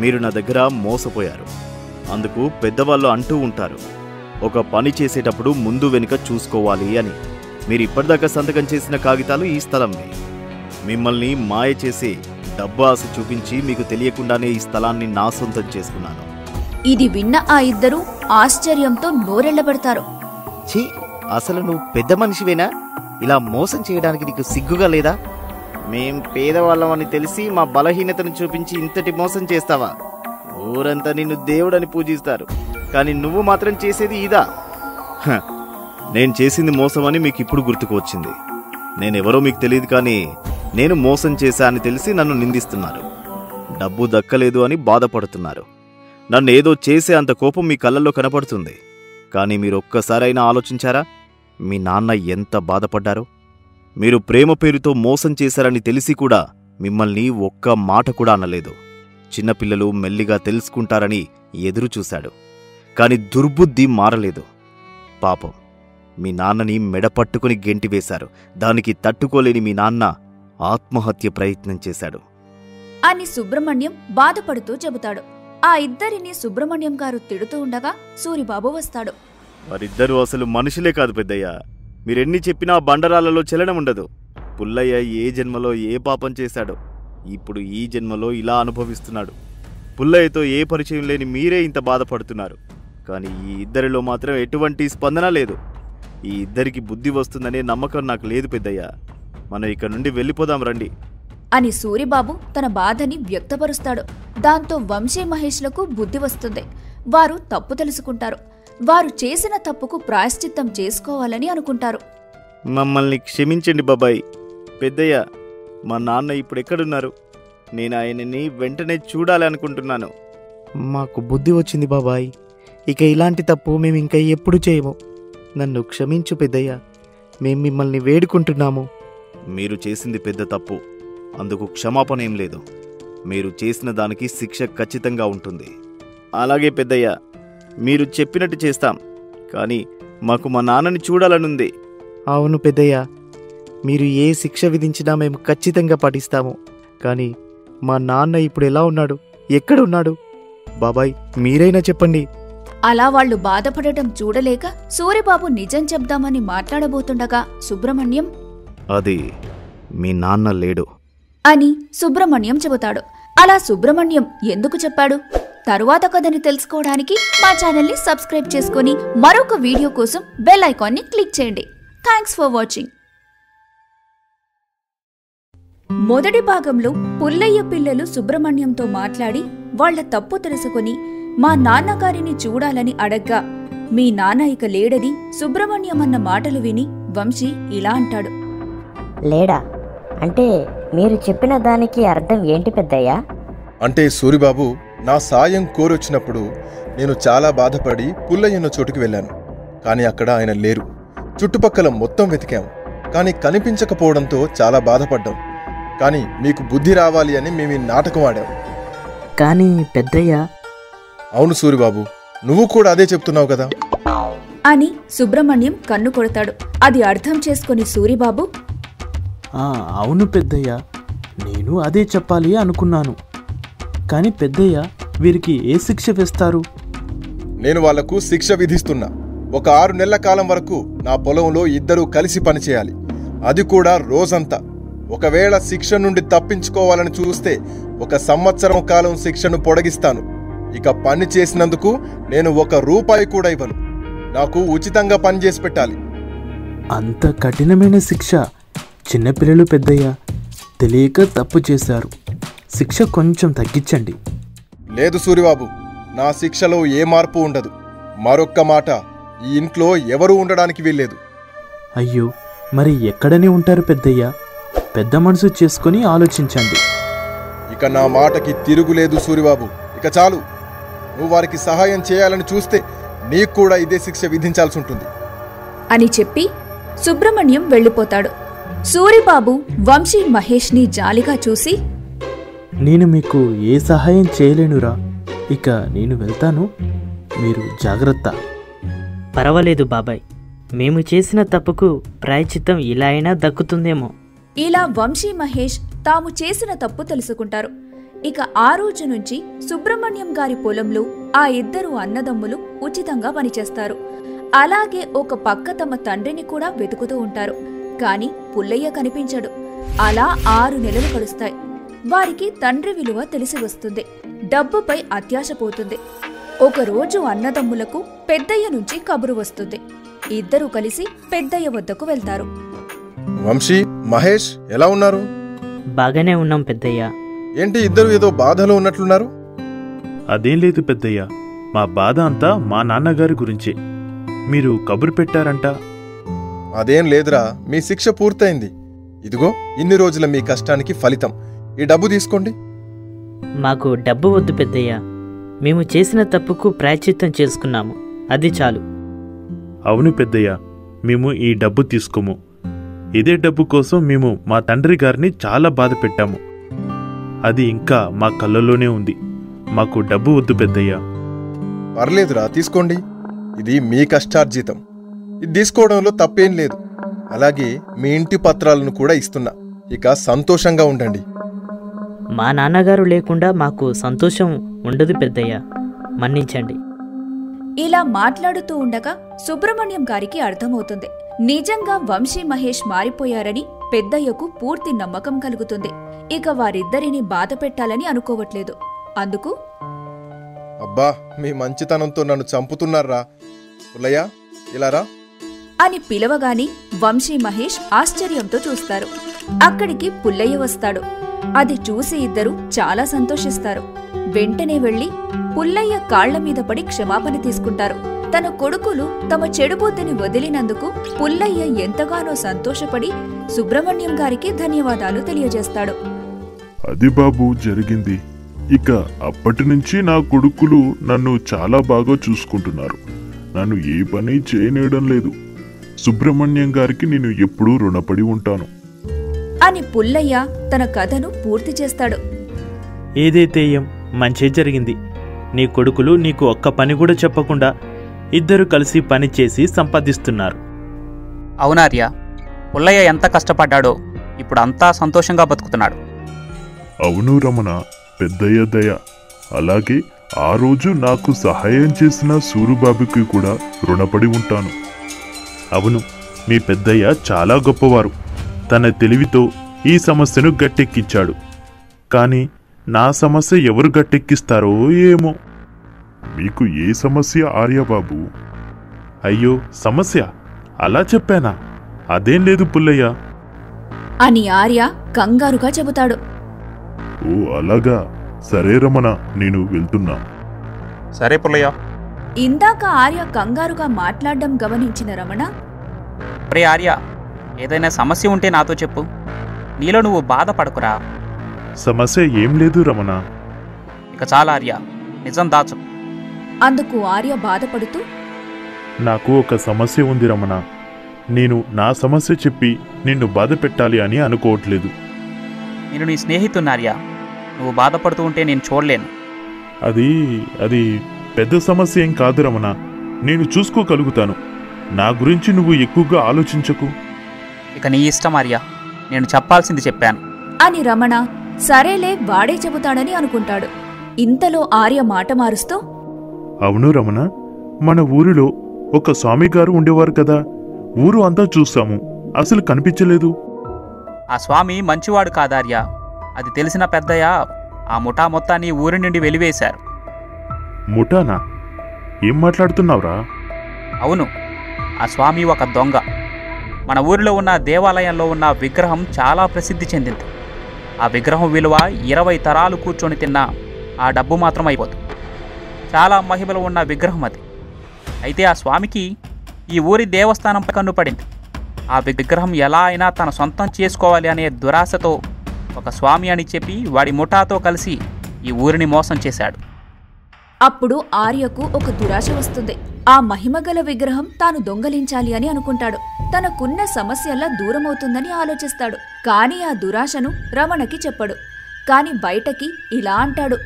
మీరు నా దగ్గర మోసపోయారు. అందుకు పెద్దవాళ్ళు అంటూ ఉంటారు, ఒక పని చేసేటప్పుడు ముందు వెనుక చూసుకోవాలి అని. మీరు ఇప్పటిదాకా సంతకం చేసిన కాగితాలు ఈ స్థలంవి. మిమ్మల్ని మాయ చేసి డబ్బు ఆశ చూపించి మీకు తెలియకుండానే ఈ స్థలాన్ని నా సొంతం చేసుకున్నాను. ఇది విన్న ఆ ఇద్దరూ ఆశ్చర్యంతో నోరెళ్లబడతారు. ఛీ, అసలు నువ్వు పెద్ద మనిషివేనా? ఇలా మోసం చేయడానికి నీకు సిగ్గుగా లేదా? మేం పేదవాళ్ళమని తెలిసి మా బలహీనతను చూపించి ఇంతటి మోసం చేస్తావా? ఊరంతా నిన్ను దేవుడని పూజిస్తారు, కానీ నువ్వు మాత్రం చేసేది ఇదా? నేను చేసింది మోసమని మీకు ఇప్పుడు గుర్తుకు వచ్చింది. నేనెవరో మీకు తెలియదు, కానీ నేను మోసం చేశా అని తెలిసి నన్ను నిందిస్తున్నారు. డబ్బు దక్కలేదు అని బాధపడుతున్నారు. నన్ను ఏదో చేసే అంత కోపం మీ కళ్ళల్లో కనపడుతుంది. కానీ మీరు ఒక్కసారైనా ఆలోచించారా మీ నాన్న ఎంత బాధపడ్డారో? మీరు ప్రేమ పేరుతో మోసం చేశారని తెలిసి కూడా మిమ్మల్ని ఒక్క మాట కూడా అనలేదు. చిన్నపిల్లలు మెల్లిగా తెలుసుకుంటారని ఎదురుచూశాడు. కాని దుర్బుద్ధి మారలేదు. పాపం మీ నాన్నని మెడపట్టుకుని గెంటివేశారు. దానికి తట్టుకోలేని మీ నాన్న ఆత్మహత్య ప్రయత్నం చేశాడు అని సుబ్రహ్మణ్యం బాధపడుతూ చెబుతాడు. ఆ ఇద్దరిని సుబ్రహ్మణ్యం గారు తిడుతూ ఉండగా సూరిబాబు వస్తాడు. వారిద్దరూ అసలు మనుషులే కాదు పెద్దయ్య. మీరెన్ని చెప్పినా బండరాలలో చలనం ఉండదు. పుల్లయ్య ఏ జన్మలో ఏ పాపం చేశాడో ఇప్పుడు ఈ జన్మలో ఇలా అనుభవిస్తున్నాడు. పుల్లయ్యతో ఏ పరిచయం లేని మీరే ఇంత బాధపడుతున్నారు. కానీ ఈ ఇద్దరిలో మాత్రం ఎటువంటి స్పందన లేదు. ఈ ఇద్దరికి బుద్ధి వస్తుందనే నమ్మకం నాకు లేదు పెద్దయ్య. మనం ఇక్కడ నుండి వెళ్ళిపోదాం రండి అని సూరిబాబు తన బాధని వ్యక్తపరుస్తాడు. దాంతో వంశీ మహేష్లకు బుద్ధి వస్తుంది. వారు తప్పు తెలుసుకుంటారు. వారు చేసిన తప్పుకు ప్రాయశ్చిత్తం చేసుకోవాలని అనుకుంటారు. మమ్మల్ని క్షమించండి బాబాయ్. పెద్దయ్య, మా నాన్న ఇప్పుడెక్కడున్నారు? నేను ఆయనని వెంటనే చూడాలి అనుకుంటున్నాను. మాకు బుద్ధి వచ్చింది బాబాయ్. ఇక ఇలాంటి తప్పు మేము ఇంకా ఎప్పుడు చేయము. నన్ను క్షమించు పెద్దయ్య. మేం మిమ్మల్ని వేడుకుంటున్నాము. మీరు చేసింది పెద్ద తప్పు. అందుకు క్షమాపణ ఏం లేదు. మీరు చేసిన దానికి శిక్ష ఖచ్చితంగా ఉంటుంది. అలాగే పెద్దయ్య, మీరు చెప్పినట్టు చేస్తాం. కానీ మాకు మా నాన్నని చూడాలనుంది. అవును పెద్దయ్య, మీరు ఏ శిక్ష విధించినా మేము ఖచ్చితంగా పాటిస్తాము. కానీ మా నాన్న ఇప్పుడు ఎలా ఉన్నాడు? ఎక్కడున్నాడు? బాబాయ్, మీరైనా చెప్పండి. అలా వాళ్లు బాధపడటం చూడలేక సూరిబాబు నిజం చెప్దామని మాట్లాడబోతుండగా సుబ్రహ్మణ్యం, అది మీ నాన్న లేడు అని సుబ్రహ్మణ్యం చెబుతాడు. అలా సుబ్రహ్మణ్యం ఎందుకు చెప్పాడు? తరువాత కథని తెలుసుకోవడానికి మా ఛానల్ని సబ్స్క్రైబ్ చేసుకుని మరొక వీడియో కోసం బెల్ ఐకాన్ని క్లిక్ చేయండి. Thanks for watching. మొదటి భాగంలో పుల్లయ్య పిల్లలు సుబ్రహ్మణ్యంతో మాట్లాడి వాళ్ల తప్పు తెలుసుకుని మా నాన్నగారిని చూడాలని అడగ్గా మీ నాన్న ఇక లేడని సుబ్రహ్మణ్యం అన్న మాటలు విని వంశీ ఇలా అంటాడు. లేడా అంటే మీరు చెప్పిన దానికి అర్థం ఏంటి పెద్దయ్యా? అంటే సూరిబాబు నా సాయం కోరొచ్చినప్పుడు నేను చాలా బాధపడి పుల్లయ్యన్న చోటుకి వెళ్ళాను. కానీ అక్కడ ఆయన లేరు. చుట్టుపక్కల మొత్తం వెతికాం. కానీ కనిపించకపోవడంతో చాలా బాధపడ్డాం. కానీ మీకు బుద్ధి రావాలి అని మేము ఈ నాటకం ఆడాం. కానీ పెద్దయ్యా. అవును సూరిబాబు, నువ్వు కూడా అదే చెప్తున్నావు కదా అని సుబ్రహ్మణ్యం కన్ను కొడతాడు. అది అర్థం చేసుకుని సూరిబాబు, అవును పెద్దయ్య, నేను అదే చెప్పాలి అనుకున్నాను. కానీ పెద్దయ్య, వీరికి ఏ శిక్ష వేస్తారు? నేను వాళ్లకు శిక్ష విధిస్తున్నా. ఒక 6 నెలల కాలం వరకు నా పొలంలో ఇద్దరూ కలిసి పనిచేయాలి. అది కూడా రోజంతా. ఒకవేళ శిక్ష నుండి తప్పించుకోవాలని చూస్తే 1 సంవత్సరం కాలం శిక్షను పొడిగిస్తాను. ఇక పని చేసినందుకు నేను 1 రూపాయి కూడా ఇవ్వను. నాకు ఉచితంగా పనిచేసి పెట్టాలి. అంత కఠినమైన శిక్ష? చిన్నపిల్లలు పెద్దయ్య, తెలియక తప్పు చేశారు. శిక్ష కొంచెం తగ్గించండి. లేదు సూరిబాబు, నా శిక్షలో ఏ మార్పు ఉండదు. మరొక్క మాట, ఈ ఇంట్లో ఎవరూ ఉండడానికి వీల్లేదు. అయ్యో, మరి ఎక్కడనే ఉంటారు పెద్దయ్య? పెద్ద మనసు చేసుకుని ఆలోచించండి. ఇక నా మాటకి తిరుగులేదు సూరిబాబు. ఇక చాలు. నువ్వు వారికి సహాయం చేయాలని చూస్తే నీకు కూడా ఇదే శిక్ష విధించాల్సి ఉంటుంది అని చెప్పి సుబ్రహ్మణ్యం వెళ్ళిపోతాడు. సూరిబాబు వంశీ మహేష్ని జాలిగా చూసి, నేను మీకు ఏ సహాయం చేయలేనురా. ఇక నేను వెళ్తాను. మీరు జాగ్రత్త. పర్వాలేదు బాబాయ్, మేము చేసిన తప్పుకు ప్రాయశ్చిత్తం ఇలా అయినా దక్కుతుందేమో. ఇలా వంశీ మహేష్ తాము చేసిన తప్పు తెలుసుకుంటారు. ఇక ఆ రోజు నుంచి సుబ్రహ్మణ్యం గారి పొలంలో ఆ ఇద్దరు అన్నదమ్ములు ఉచితంగా పనిచేస్తారు. అలాగే ఒక పక్క తమ తండ్రిని కూడా వెతుకుతూ ఉంటారు. కాని పుల్లయ్య కనిపించడు. అలా 6 నెలలు గడుస్తాయి. వారికి తండ్రి విలువ తెలిసి వస్తుంది. డబ్బుపై అత్యాశ పోతుంది. ఒకరోజు అన్నదమ్ములకు పెద్దయ్య నుంచి కబురు వస్తుంది. ఇద్దరూ కలిసి పెద్దయ్య వద్దకు వెళ్తారు. వంశీ, మహేష్ ఎలా ఉన్నారు? బాగానే ఉన్నాం పెద్దయ్య. ఏంటి ఇద్దరు ఏదో బాధలో ఉన్నట్లున్నారు? అదేం లేదు పెద్దయ్య, మా బాధ అంతా మా నాన్నగారి గురించే. మీరు కబురు పెట్టారంట. అదేం లేదురా, మీ శిక్ష పూర్తయింది. ఇదిగో ఇన్ని రోజుల మీ కష్టానికి ఫలితం. ఈ డబ్బు తీసుకోండి. మాకు డబ్బు వద్దు పెద్దయ్య. మేము చేసిన తప్పుకు ప్రాయశ్చిత్తం చేసుకున్నాము, అది చాలు. అవును పెద్దయ్య, మేము ఈ డబ్బు తీసుకోము. ఇదే డబ్బు కోసం మేము మా తండ్రి గారిని చాలా బాధ పెట్టాము. అది ఇంకా మా కళ్ళలోనే ఉంది. మాకు డబ్బు వద్దు పెద్దయ్య. పర్లేదురా, తీసుకోండి. ఇది మీ కష్టార్జితం. ఇది తీసుకోవడంలో తప్పేం లేదు. అలాగే మీ ఇంటి పత్రాలను కూడా ఇస్తున్నా. ఇక సంతోషంగా ఉండండి. మా నాన్నగారు లేకుండా మాకు సంతోషం ఉండదు పెద్దయ్య, మన్నించండి. ఇలా మాట్లాడుతూ ఉండగా సుబ్రహ్మణ్యం గారికి అర్థమవుతుంది, నిజంగా వంశీ మహేష్ మారిపోయారని. పెద్దయ్యకు పూర్తి నమ్మకం కలుగుతుంది. ఇక వారిద్దరిని బాధ పెట్టాలని అనుకోవట్లేదు. అందుకు, అబ్బా, మీ మంచితనంతో నన్ను చంపుతున్నారా? పుల్లయ్య, ఇలారా అని పిలవగాని వంశీ మహేష్ ఆశ్చర్యంతో చూస్తారు. అక్కడికి పుల్లయ్య వస్తాడు. అది చూసి ఇద్దరు చాలా సంతోషిస్తారు. వెంటనే వెళ్లి పుల్లయ్య కాళ్ల మీద పడి క్షమాపణ తీసుకుంటారు. తన కొడుకులు తమ చెడుబుద్ధిని వదిలినందుకు పుల్లయ్య ఎంతగానో సంతోషపడి సుబ్రహ్మణ్యం గారికి ధన్యవాదాలు తెలియజేస్తాడు. అది బాబు జరిగింది. ఇక అప్పటి నుంచి నా కొడుకులు నన్ను చాలా బాగా చూసుకుంటున్నారు. నన్ను ఏ పని చేయనేయడం లేదు. సుబ్రహ్మణ్యం గారికి నేను ఎప్పుడూ రుణపడి ఉంటాను అని పుల్లయ్య తన కథను పూర్తి చేస్తాడు. ఏదైతే ఏం మంచి జరిగింది. నీ కొడుకులు నీకు ఒక్క పని కూడా చెప్పకుండా ఇద్దరు కలిసి పని చేసి సంపాదిస్తున్నారు. అవునార్య, పుల్లయ్య ఎంత కష్టపడ్డాడో ఇప్పుడు అంతా సంతోషంగా బతుకుతున్నాడు. అవును రమణ, పెద్దయ్య దయ. అలాగే ఆ రోజు నాకు సహాయం చేసిన సూరుబాబుకి కూడా రుణపడి ఉంటాను. అవును, మీ పెద్దయ్య చాలా గొప్పవారు. తన తెలివితో ఈ సమస్యను గట్టెక్కించాడు. కానీ నా సమస్య ఎవరు గట్టెక్కిస్తారో ఏమో. మీకు ఏ సమస్య ఆర్యబాబు? అయ్యో, సమస్య అలా చెప్పానా? అదేం లేదు పుల్లయ్య అని ఆర్య కంగారుగా చెబుతాడు. ఓ అలాగా, సరే రమణ, నేను వెళ్తున్నా. సరే పుల్లయ్య. ఇందాక ఆర్య కంగారుగా మాట్లాడడం గమనించిన రమణ, ప్రే ఆర్య, ఏదైనా సమస్య ఉంటే నాతో చెప్పు. నీలో నువ్వు బాధపడకురా. సమస్య ఏం లేదు రమణ. ఇక చాలా ఆర్య, నిజం దాచు. అందుకు ఆర్య బాధపడుతూ, నాకు ఒక సమస్య ఉంది రమణ. నేను నా సమస్య చెప్పి నిన్ను బాధ పెట్టాలి అని అనుకోవట్లేదు. నేను నీ స్నేహితున్నార్య. నువ్వు బాధపడుతూ ఉంటే నేను చూడలేను. అది పెద్ద సమస్య ఏం కాదు రమణ. నేను చూసుకోగలుగుతాను. నా గురించి నువ్వు ఎక్కువగా ఆలోచించకు. ఇక నీ ఇష్టం ఆర్య, నేను చెప్పాల్సింది చెప్పాను అని రమణ సరేలే వాడే చెబుతాడని అనుకుంటాడు. ఇంతలో ఆర్య మాట మారుస్తూ, అవును రమణ, మన ఊరిలో ఒక స్వామిగారు ఉండేవారు కదా. ఊరు అంతా చూస్తాము, అసలు కనిపించలేదు. ఆ స్వామి మంచివాడు కాదార్య. అది తెలిసిన పెద్దయ్య ఆ ముఠా మొత్తాన్ని ఊరి నుండి వెలివేశారు. ముఠానా? ఏం మాట్లాడుతున్నావురా? అవును, ఆ స్వామి ఒక దొంగ. మన ఊరిలో ఉన్న దేవాలయంలో ఉన్న విగ్రహం చాలా ప్రసిద్ధి చెందింది. ఆ విగ్రహం విలువ 20 తరాలు కూర్చొని తిన్నా ఆ డబ్బు మాత్రం అయిపోదు. చాలా మహిమలు ఉన్న విగ్రహం అది. అయితే ఆ స్వామికి ఈ ఊరి దేవస్థానంపై కన్ను పడింది. ఆ విగ్రహం ఎలా అయినా తన సొంతం చేసుకోవాలి అనే దురాశతో ఒక స్వామి అని చెప్పి వాడి ముఠాతో కలిసి ఈ ఊరిని మోసం చేశాడు. అప్పుడు ఆర్యకు ఒక దురాశ వస్తుంది. ఆ మహిమగల విగ్రహం తాను దొంగలించాలి అని అనుకుంటాడు. తనకున్న సమస్యల్లా దూరమవుతుందని ఆలోచిస్తాడు. కాని ఆ దురాశను రమణకి చెప్పడు. కాని బయటకి ఇలా అంటాడు,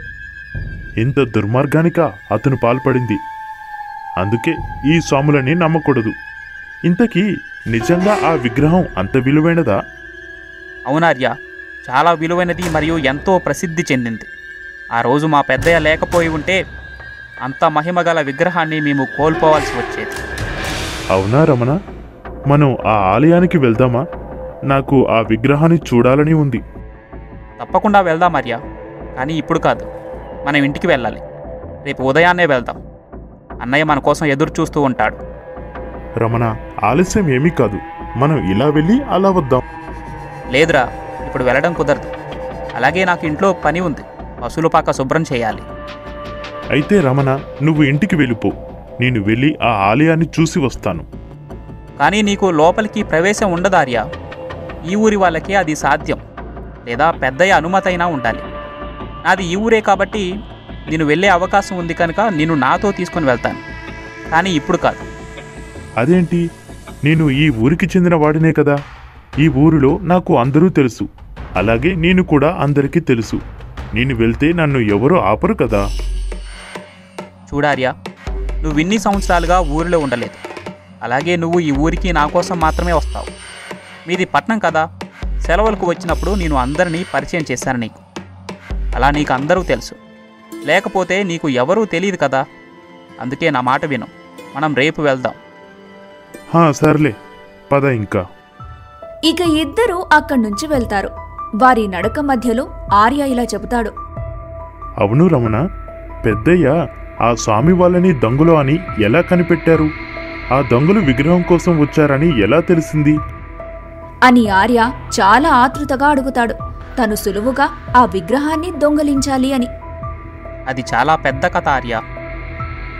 ఇంత దుర్మార్గానిక అతను పాల్పడింది. అందుకే ఈ స్వాములని నమ్మకూడదు. ఇంతకీ నిజంగా ఆ విగ్రహం అంత విలువైనదా? అవునార్య, చాలా విలువైనది మరియు ఎంతో ప్రసిద్ధి చెందింది. ఆ రోజు మా పెద్దయ్య లేకపోయి ఉంటే అంత మహిమగల విగ్రహాన్ని మేము కోల్పోవాల్సి వచ్చేది. అవునా రమణ, మనం ఆ ఆలయానికి వెళ్దామా? నాకు ఆ విగ్రహాన్ని చూడాలని ఉంది. తప్పకుండా వెళ్దాం ఆర్య, కానీ ఇప్పుడు కాదు. మనం ఇంటికి వెళ్ళాలి. రేపు ఉదయాన్నే వెళ్దాం. అన్నయ్య మన కోసం ఎదురు చూస్తూ ఉంటాడు. రమణ, ఆలస్యం ఏమీ కాదు. మనం ఇలా వెళ్ళి అలా వద్దాం. లేదురా, ఇప్పుడు వెళ్ళడం కుదరదు. అలాగే నాకు ఇంట్లో పని ఉంది. పశువుల పాక శుభ్రం చేయాలి. అయితే రమణ, నువ్వు ఇంటికి వెళ్ళిపో. నేను వెళ్ళి ఆ ఆలయాన్ని చూసి వస్తాను. కానీ నీకు లోపలికి ప్రవేశం ఉండదార్య. ఈ ఊరి వాళ్ళకి అది సాధ్యం, లేదా పెద్దయ్య అనుమతి అయినా ఉండాలి. నాది ఈ ఊరే కాబట్టి నేను వెళ్ళే అవకాశం ఉంది కనుక నిన్ను నాతో తీసుకొని వెళ్తాను, కానీ ఇప్పుడు కాదు. అదేంటి? నేను ఈ ఊరికి చెందిన వాడినే కదా. ఈ ఊరిలో నాకు అందరూ తెలుసు, అలాగే నేను కూడా అందరికీ తెలుసు. నేను వెళ్తే నన్ను ఎవరూ ఆపరు కదా. చూడార్యా, నువ్వు ఇన్ని సంవత్సరాలుగా ఊరిలో ఉండలేదు, అలాగే నువ్వు ఈ ఊరికి నా కోసం మాత్రమే వస్తావు. మీది పట్నం కదా, సెలవులకు వచ్చినప్పుడు నేను అందరినీ పరిచయం చేశాను నీకు. అలా నీకు అందరూ తెలుసు, లేకపోతే నీకు ఎవరూ తెలియదు కదా. అందుకే నా మాట విను, మనం రేపు వెళ్దాం. సర్లే, పద ఇంకా. ఇక ఇద్దరూ అక్కడి నుంచి వెళ్తారు. వారి నడక మధ్యలో ఆర్య ఇలా చెబుతాడు. అవును రమణ, పెద్దయ్య ఆ స్వామి వాళ్ళని దొంగలు అని ఎలా కనిపెట్టారు? ఆ దొంగలు విగ్రహం కోసం వచ్చారని ఎలా తెలిసింది అని ఆర్య చాలా ఆతృతగా అడుగుతాడు. తను సులువుగా ఆ విగ్రహాన్ని దొంగలించాలి అని. అది చాలా పెద్ద కథ ఆర్య.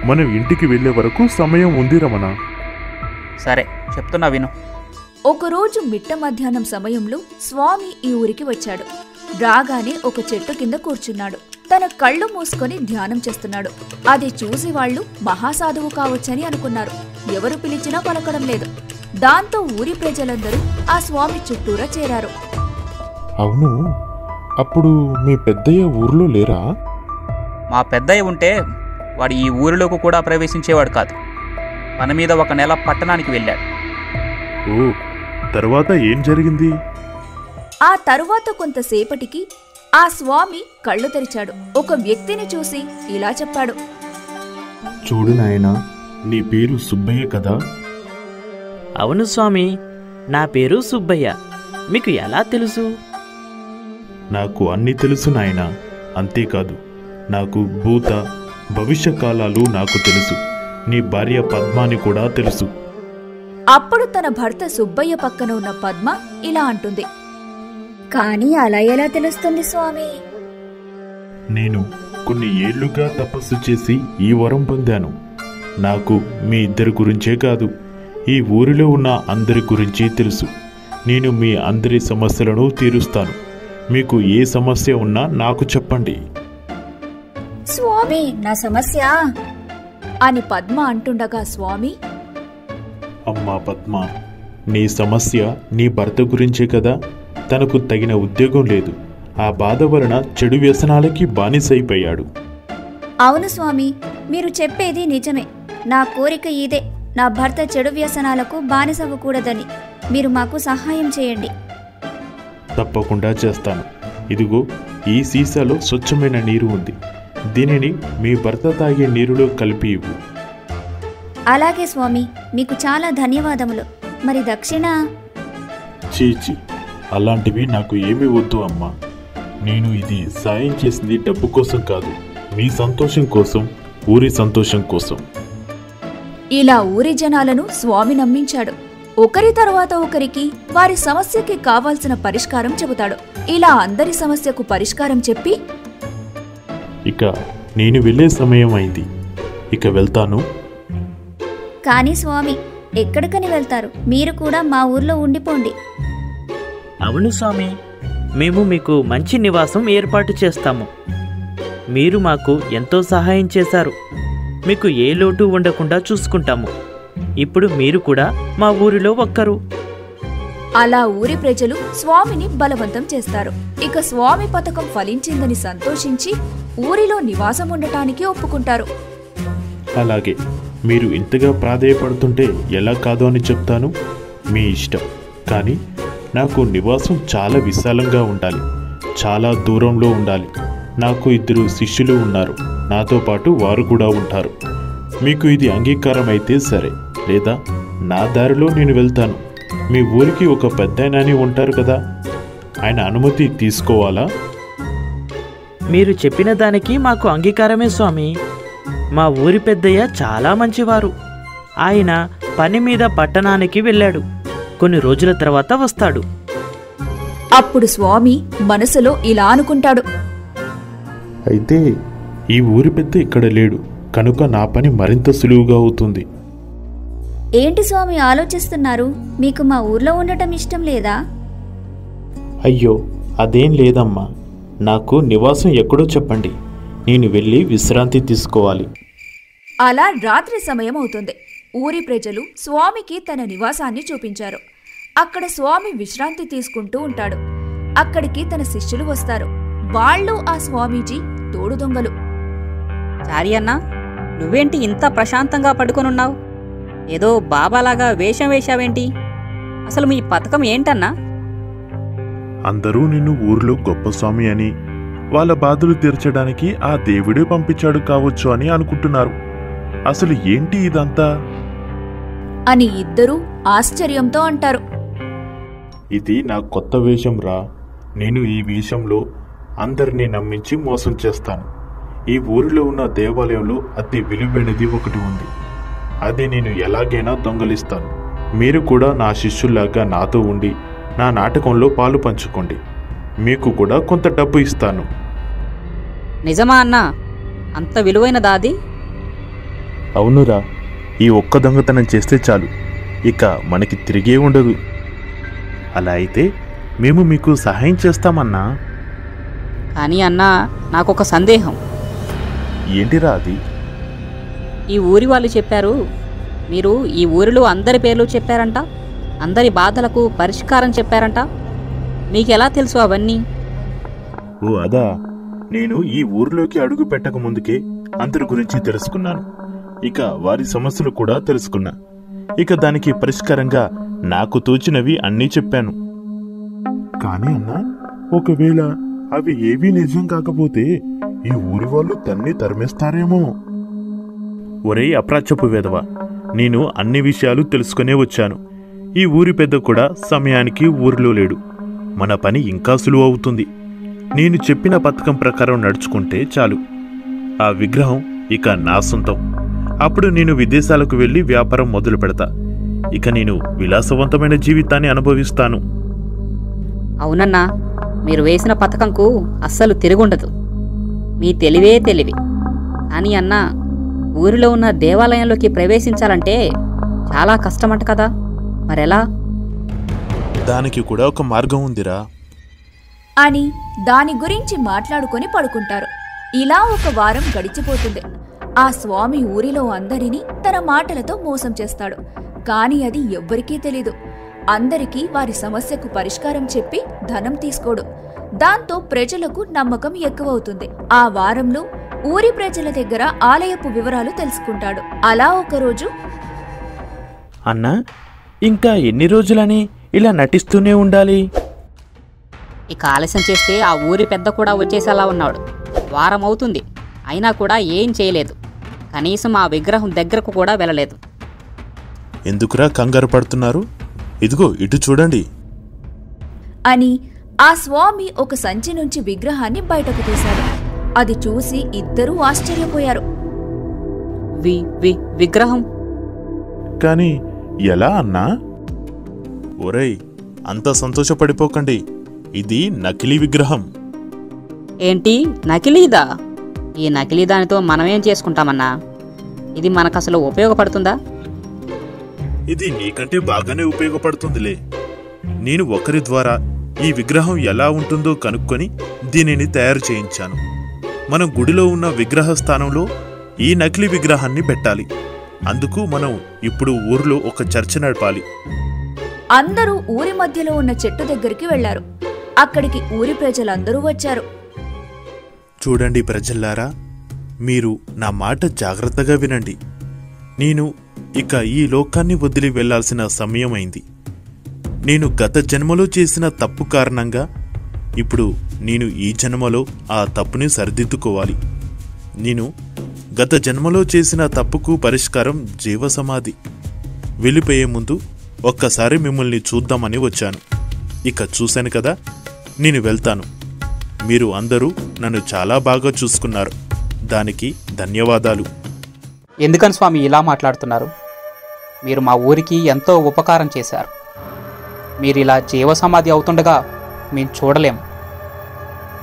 మనం ఇంటికి వెళ్లే వరకు సమయం ఉంది రమణ. సరే, చెప్తున్నా విను. ఒకరోజు మిట్ట మధ్యాహ్నం సమయంలో స్వామి ఈ ఊరికి వచ్చాడు. రాగానే ఒక చెట్టు కింద కూర్చున్నాడు. తన కళ్ళు మూసుకొని ధ్యానం చేస్తున్నాడు. అది చూసి వాళ్లు మహాసాధువు కావచ్చని అనుకున్నారు. ఎవరు పిలిచినా పలకడం లేదు. దాంతో ఊరి ప్రజలందరూ ఆ స్వామి చుట్టూరా చేరారు. అవును, అప్పుడు మీ పెద్దయ్య ఊర్లో లేరా? మా పెద్దయ్య ఉంటే వాడు ఈ ఊరిలోకి కూడా ప్రవేశించేవాడు కాదు. మన మీద ఒక నెల పట్టణానికి వెళ్ళాడు. ఓ, తర్వాత ఏం జరిగింది? ఆ తరువాత కొంతసేపటికి ఆ స్వామి కళ్ళు తెరిచాడు. ఒక వ్యక్తిని చూసి ఇలా చెప్పాడు. చూడు నాయనా, నీ పేరు సుబ్బయ్య కదా? అవును స్వామి, నా పేరు సుబ్బయ్య. మీకు ఎలా తెలుసు? నాకు అన్నీ తెలుసు నాయనా. అంతేకాదు, నాకు భూత భవిష్య కాలాలు నాకు తెలుసు. నీ భార్య పద్మాని కూడా తెలుసు. అప్పుడు తన భర్త సుబ్బయ్య పక్కన ఉన్న పద్మ ఇలా అంటుంది. కానీ అలా ఎలా తెలుస్తుంది స్వామి? నేను కొన్ని ఏళ్లుగా తపస్సు చేసి ఈ వరం పొందాను. నాకు మీ ఇద్దరి గురించే కాదు, ఈ ఊరిలో ఉన్న అందరి గురించి తెలుసు. నేను మీ అందరి సమస్యలను తీరుస్తాను. మీకు ఏ సమస్య ఉన్నా నాకు చెప్పండి. స్వామి, నా సమస్య అని పద్మ అంటుండగా స్వామి, అమ్మా పద్మ, నీ సమస్య నీ భర్త గురించే కదా. తనకు తగిన ఉద్యోగం లేదు. ఆ బాధ వలన చెడు వ్యసనాలకి బానిసైపోయాడు. అవును స్వామి, మీరు చెప్పేది నిజమే. నా కోరిక ఇదే, నా భర్త చెడు వ్యసనాలకు బానిసవ్వకూడదని. మీరు మాకు సహాయం చేయండి. తప్పకుండా చేస్తాను. ఇదిగో, ఈ సీసాలో స్వచ్ఛమైన నీరు ఉంది. దీనిని మీ భర్త తాగే నీరులో కలిపి ఇవ్వు. అలాగే స్వామి, మీకు చాలా ధన్యవాదములు. మరి దక్షిణ? చీచి, అలాంటివి నాకు ఏమీ వద్దు అమ్మా. నేను ఇది సాయం చేసింది డబ్బు కోసం కాదు, మీ సంతోషం కోసం, ఊరి సంతోషం కోసం. ఇలా ఊరి జనాలను స్వామి నమ్మించాడు. ఒకరి తర్వాత ఒకరికి వారి సమస్యకి కావాల్సిన పరిష్కారం చెబుతాడు. ఇలా అందరి సమస్యకు పరిష్కారం చెప్పి, ఇక నేను వెళ్ళే సమయం అయింది. ఇక వెళ్తాను. కానీ స్వామి, ఎక్కడికని వెళ్తారు? మీరు కూడా మా ఊర్లో ఉండిపోండి. అవును స్వామి, మేము మీకు మంచి నివాసం ఏర్పాటు చేస్తాము. మీరు మాకు ఎంతో సహాయం చేశారు. మీకు ఏ లోటు ఉండకుండా చూసుకుంటాము. ఇప్పుడు మీరు కూడా మా ఊరిలో ఒక్కరు. అలా ఊరి ప్రజలు స్వామిని బలవంతం చేస్తారు. ఇక స్వామి పథకం ఫలించిందని సంతోషించి ఊరిలో నివాసం ఉండటానికి ఒప్పుకుంటారు. అలాగే, మీరు ఇంతగా ప్రాధేయపడుతుంటే ఎలా కాదు అని చెప్తాను. మీ ఇష్టం. కానీ నాకు నివాసం చాలా విశాలంగా ఉండాలి, చాలా దూరంలో ఉండాలి. నాకు 2 శిష్యులు ఉన్నారు. నాతో పాటు వారు కూడా ఉంటారు. మీకు ఇది అంగీకారం అయితే సరే, లేదా నా దారిలో నేను వెళ్తాను. మీ ఊరికి ఒక పెద్దాయన ఉంటారు కదా, ఆయన అనుమతి తీసుకోవాలా? మీరు చెప్పిన దానికి మాకు అంగీకారమే స్వామి. మా ఊరి పెద్దయ్య చాలా మంచివారు. ఆయన పని మీద పట్టణానికి వెళ్ళాడు. కొన్ని రోజుల తర్వాత వస్తాడు. అప్పుడు స్వామి మనసులో ఇలా అనుకుంటాడు. అయితే ఈ ఊరి పెద్ద ఇక్కడ లేడు కనుక నా పని మరింత సులువుగా అవుతుంది. ఏంటి స్వామి ఆలోచిస్తున్నారు? మీకు మా ఊర్లో ఉండటం ఇష్టం లేదా? అయ్యో అదేం లేదమ్మా, నాకు నివాసం ఎక్కడో చెప్పండి, నేను వెళ్ళి విశ్రాంతి తీసుకోవాలి. అలా రాత్రి సమయం అవుతుంది. ఊరి ప్రజలు స్వామికి తన నివాసాన్ని చూపించారు. అక్కడ స్వామి విశ్రాంతి తీసుకుంటూ ఉంటాడు. అక్కడికి తన శిష్యులు వస్తారు. వాళ్ళు ఆ స్వామీజీ తోడు దొంగలు. చారి అన్నా, నువ్వేంటి ఇంత ప్రశాంతంగా పడుకొనున్నావు? ఏదో బాబాలాగా వేషం వేశావేంటి? అసలు మీ పథకం ఏంటన్నా? అందరూ నిన్ను ఊర్లో గొప్ప స్వామి అని, వాళ్ళ బాధలు తీర్చడానికి ఆ దేవుడే పంపించాడు కావచ్చు అని అనుకుంటున్నారు. అసలు ఏంటి ఇదంతా అని ఇద్దరూ ఆశ్చర్యంతో అంటారు. ఇది నా కొత్త వేషం రా. నేను ఈ వేషంలో అందరినీ నమ్మించి మోసం చేస్తాను. ఈ ఊరిలో ఉన్న దేవాలయంలో అతి విలువైనది ఒకటి ఉంది. అది నేను ఎలాగైనా దొంగలిస్తాను. మీరు కూడా నా శిష్యుల్లాగా నాతో ఉండి నా నాటకంలో పాలు పంచుకోండి. మీకు కూడా కొంత డబ్బు ఇస్తాను. నిజమా అన్నా? అంత విలువైనదా అది? అవునురా, ఈ ఒక్క దొంగతనం చేస్తే చాలు, ఇక మనకి తిరిగే ఉండదు. అలా అయితే మేము మీకు సహాయం చేస్తామన్నా. కానీ అన్నా, నాకొక సందేహం. ఏంటిరా అది? ఈ ఊరి వాళ్ళు చెప్పారు, మీరు ఈ ఊరిలో అందరి పేర్లు చెప్పారంట, అందరి బాధలకు పరిష్కారం చెప్పారంట. మీకెలా తెలుసు అవన్నీ? ఓ అదా, నేను ఈ ఊరిలోకి అడుగు పెట్టక ముందుకే అందరి గురించి తెలుసుకున్నాను. ఇక వారి సమస్యలు కూడా తెలుసుకున్నా. ఇక దానికి పరిష్కారంగా నాకు తోచినవి అన్నీ చెప్పాను. కానీ అన్నా, ఒకవేళ అవి ఏవీ నిజం కాకపోతే ఈ ఊరి వాళ్ళు తన్ని తరిమేస్తారేమో. ఒరే అప్రాచ్యపు వేదవా, నేను అన్ని విషయాలు తెలుసుకునే వచ్చాను. ఈ ఊరి పెద్ద కూడా సమయానికి ఊరిలో లేడు. మన పని ఇంకా సులువు అవుతుంది. నేను చెప్పిన పథకం ప్రకారం నడుచుకుంటే చాలు. ఆ విగ్రహం ఇక నా సొంతం. అప్పుడు నేను విదేశాలకు వెళ్ళి వ్యాపారం మొదలు పెడతా. ఇక నేను విలాసవంతమైన జీవితాన్ని అనుభవిస్తాను. అవునన్నా, మీరు వేసిన పథకంకు అస్సలు తిరుగుండదు. మీ తెలివే తెలివి. కానీ అన్నా, ఊరిలో ఉన్న దేవాలయంలోకి ప్రవేశించాలంటే చాలా కష్టమంట కదా, మరెలా? దానికి కూడా ఒక మార్గం ఉందిరా అని దాని గురించి మాట్లాడుకొని పడుకుంటారు. ఇలా ఒక వారం గడిచిపోతుంది. ఆ స్వామి ఊరిలో అందరినీ తన మాటలతో మోసం చేస్తాడు. కాని అది ఎవ్వరికీ తెలీదు. అందరికీ వారి సమస్యకు పరిష్కారం చెప్పి ధనం తీసుకోడు. దాంతో ప్రజలకు నమ్మకం ఎక్కువవుతుంది. ఆ వారంలో ఊరి ప్రజల దగ్గర ఆలయపు వివరాలు తెలుసుకుంటాడు. అలా ఒకరోజు, అన్నా, ఇంకా ఎన్ని రోజులని ఇలా నటిస్తూనే ఉండాలి? ఇక ఆలస్యం చేస్తే ఆ ఊరి పెద్ద కూడా వచ్చేసేలా ఉన్నాడు. వారం అవుతుంది, అయినా కూడా ఏం చేయలేదు. కనీసం ఆ విగ్రహం దగ్గరకు కూడా వెళ్ళలేదు. ఎందుకురా కంగారు పడుతున్నారు? ఇదిగో ఇటు చూడండి అని ఆ స్వామి ఒక సంచి నుంచి విగ్రహాన్ని బయటకు తీశాడు. అది చూసి ఇద్దరూ ఆశ్చర్యపోయారు. విగ్రహం? కానీ ఎలా అన్నా? ఒరేయ్, అంత సంతోషపడిపోకండి. ఇది నకిలీ విగ్రహం. ఏంటి, నకిలీదా? ఈ నకిలీ దానితో మనమేం చేసుకుంటామన్నా? ఇది మనకసలు ఉపయోగపడుతుందా? ఇది నీకంటే బాగానే ఉపయోగపడుతుందిలే. నేను ఒకరి ద్వారా ఈ విగ్రహం ఎలా ఉంటుందో కనుక్కొని దీనిని తయారు చేయించాను. మనం గుడిలో ఉన్న విగ్రహ స్థానంలో ఈ నకిలీ విగ్రహాన్ని పెట్టాలి. అందుకు మనం ఇప్పుడు ఊరిలో ఒక చర్చ నడపాలి. అందరూ ఊరి మధ్యలో ఉన్న చెట్టు దగ్గరికి వెళ్లారు. అక్కడికి ఊరి ప్రజలందరూ వచ్చారు. చూడండి ప్రజల్లారా, మీరు నా మాట జాగ్రత్తగా వినండి. నేను ఇక ఈ లోకాన్ని వదిలి వెళ్లాల్సిన సమయమైంది. నేను గత జన్మలో చేసిన తప్పు కారణంగా ఇప్పుడు నేను ఈ జన్మలో ఆ తప్పుని సరిదిద్దుకోవాలి. నేను గత జన్మలో చేసిన తప్పుకు పరిష్కారం జీవసమాధి. వెళ్ళిపోయే ముందు ఒక్కసారి మిమ్మల్ని చూద్దామని వచ్చాను. ఇక చూశాను కదా, నేను వెళ్తాను. మీరు అందరూ నన్ను చాలా బాగా చూసుకున్నారు. దానికి ధన్యవాదాలు. ఎందుకని స్వామి ఇలా మాట్లాడుతున్నారు? మీరు మా ఊరికి ఎంతో ఉపకారం చేశారు. మీరు ఇలా జీవసమాధి అవుతుండగా మేము చూడలేం.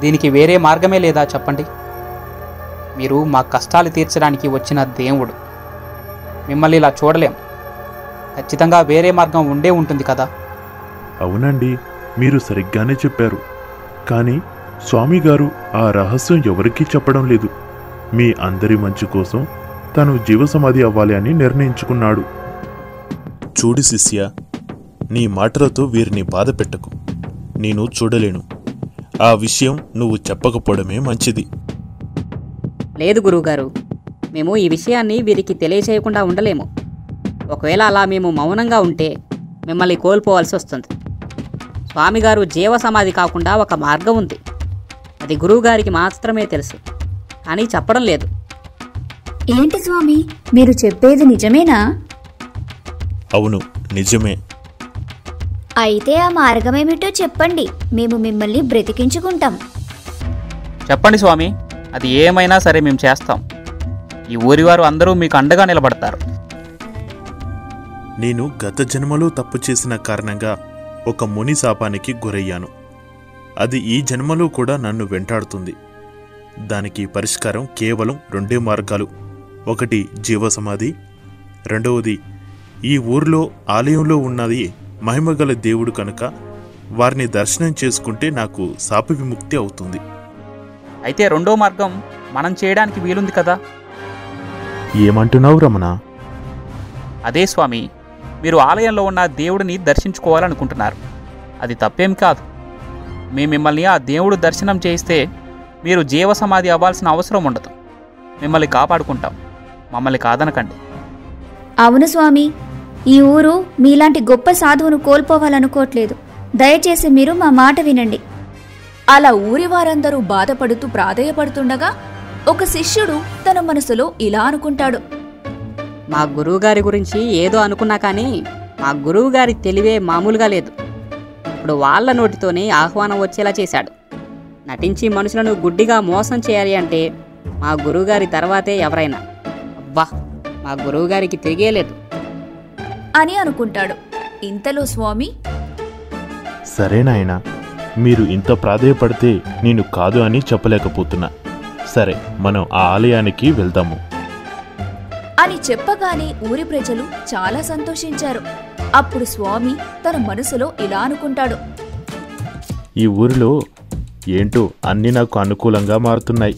దీనికి వేరే మార్గమే లేదా చెప్పండి? మీరు మా కష్టాలు తీర్చడానికి వచ్చిన దేవుడు. మిమ్మల్ని ఇలా చూడలేం. ఖచ్చితంగా వేరే మార్గం ఉండే ఉంటుంది కదా. అవునండి, మీరు సరిగ్గానే చెప్పారు. కానీ స్వామిగారు ఆ రహస్యం ఎవరికీ చెప్పడం లేదు. మీ అందరి మంచి కోసం తను జీవసమాధి అవ్వాలి అని నిర్ణయించుకున్నాడు. చూడు శిష్య, నీ మాటలతో వీరిని బాధ పెట్టకు. నేను చూడలేను. ఆ విషయం నువ్వు చెప్పకపోవడమే మంచిది. లేదు గురువుగారు, మేము ఈ విషయాన్ని వీరికి తెలియచేయకుండా ఉండలేము. ఒకవేళ అలా మేము మౌనంగా ఉంటే మిమ్మల్ని కోల్పోవాల్సి వస్తుంది. స్వామిగారు జీవసమాధి కాకుండా ఒక మార్గం ఉంది. అది గురువుగారికి మాత్రమే తెలుసు, కానీ చెప్పడం లేదు. ఏంటి స్వామి, మీరు చెప్పేది నిజమేనా? అవును, నిజమే. అయితే ఆ మార్గమేమిటో చెప్పండి, మేము మిమ్మల్ని బ్రతికించుకుంటాం. చెప్పండి స్వామి, అది ఏమైనా సరే మేము చేస్తాం. ఈ ఊరివారు అందరూ మీకు అండగా నిలబడతారు. నేను గత జన్మలో తప్పు చేసిన కారణంగా ఒక ముని శాపానికి గురయ్యాను. అది ఈ జన్మలో కూడా నన్ను వెంటాడుతుంది. దానికి పరిష్కారం కేవలం 2 మార్గాలు. ఒకటి జీవసమాధి, రెండవది ఈ ఊర్లో ఆలయంలో ఉన్నది మహిమగల దేవుడు కనుక వారిని దర్శనం చేసుకుంటే నాకు శాప విముక్తి అవుతుంది. అయితే రెండో మార్గం మనం చేయడానికి వీలుంది కదా? ఏమంటున్నావు రమణ? అదే స్వామి, మీరు ఆలయంలో ఉన్న దేవుడిని దర్శించుకోవాలనుకుంటున్నారు. అది తప్పేం కాదు. మేము మిమ్మల్ని ఆ దేవుడు దర్శనం చేయిస్తే మీరు జీవసమాధి అవ్వాల్సిన అవసరం ఉండదు. మిమ్మల్ని కాపాడుకుంటాం. మమ్మల్ని కాదనకండి. అవును స్వామి, ఈ ఊరు మీలాంటి గొప్ప సాధువును కోల్పోవాలనుకోవట్లేదు. దయచేసి మీరు మా మాట వినండి. అలా ఊరి వారందరూ బాధపడుతూ ప్రాధేయపడుతుండగా ఒక శిష్యుడు తన మనసులో ఇలా అనుకుంటాడు. మా గురువుగారి గురించి ఏదో అనుకున్నా కానీ మా గురువుగారి తెలివే మామూలుగా లేదు. ఇప్పుడు వాళ్ళ నోటితోనే ఆహ్వానం వచ్చేలా చేశాడు. నటించి మనుషులను గుడ్డిగా మోసం చేయాలి అంటే మా గురువుగారి తర్వాతే ఎవరైనా. అబ్బా, మా గురువుగారికి తిరిగేలేదు అని అనుకుంటాడు. ఇంతలో స్వామి, సరేనాయనా, మీరు ఇంత ప్రాధేయపడితే నేను కాదు అని చెప్పలేకపోతున్నా. సరే, మనం ఆ ఆలయానికి వెళ్దాము అని చెప్పగానే ఊరి ప్రజలు చాలా సంతోషించారు. అప్పుడు స్వామి తన మనసులో ఇలా అనుకుంటాడు. ఈ ఊరిలో ఏంటో అన్నీ నాకు అనుకూలంగా మారుతున్నాయి.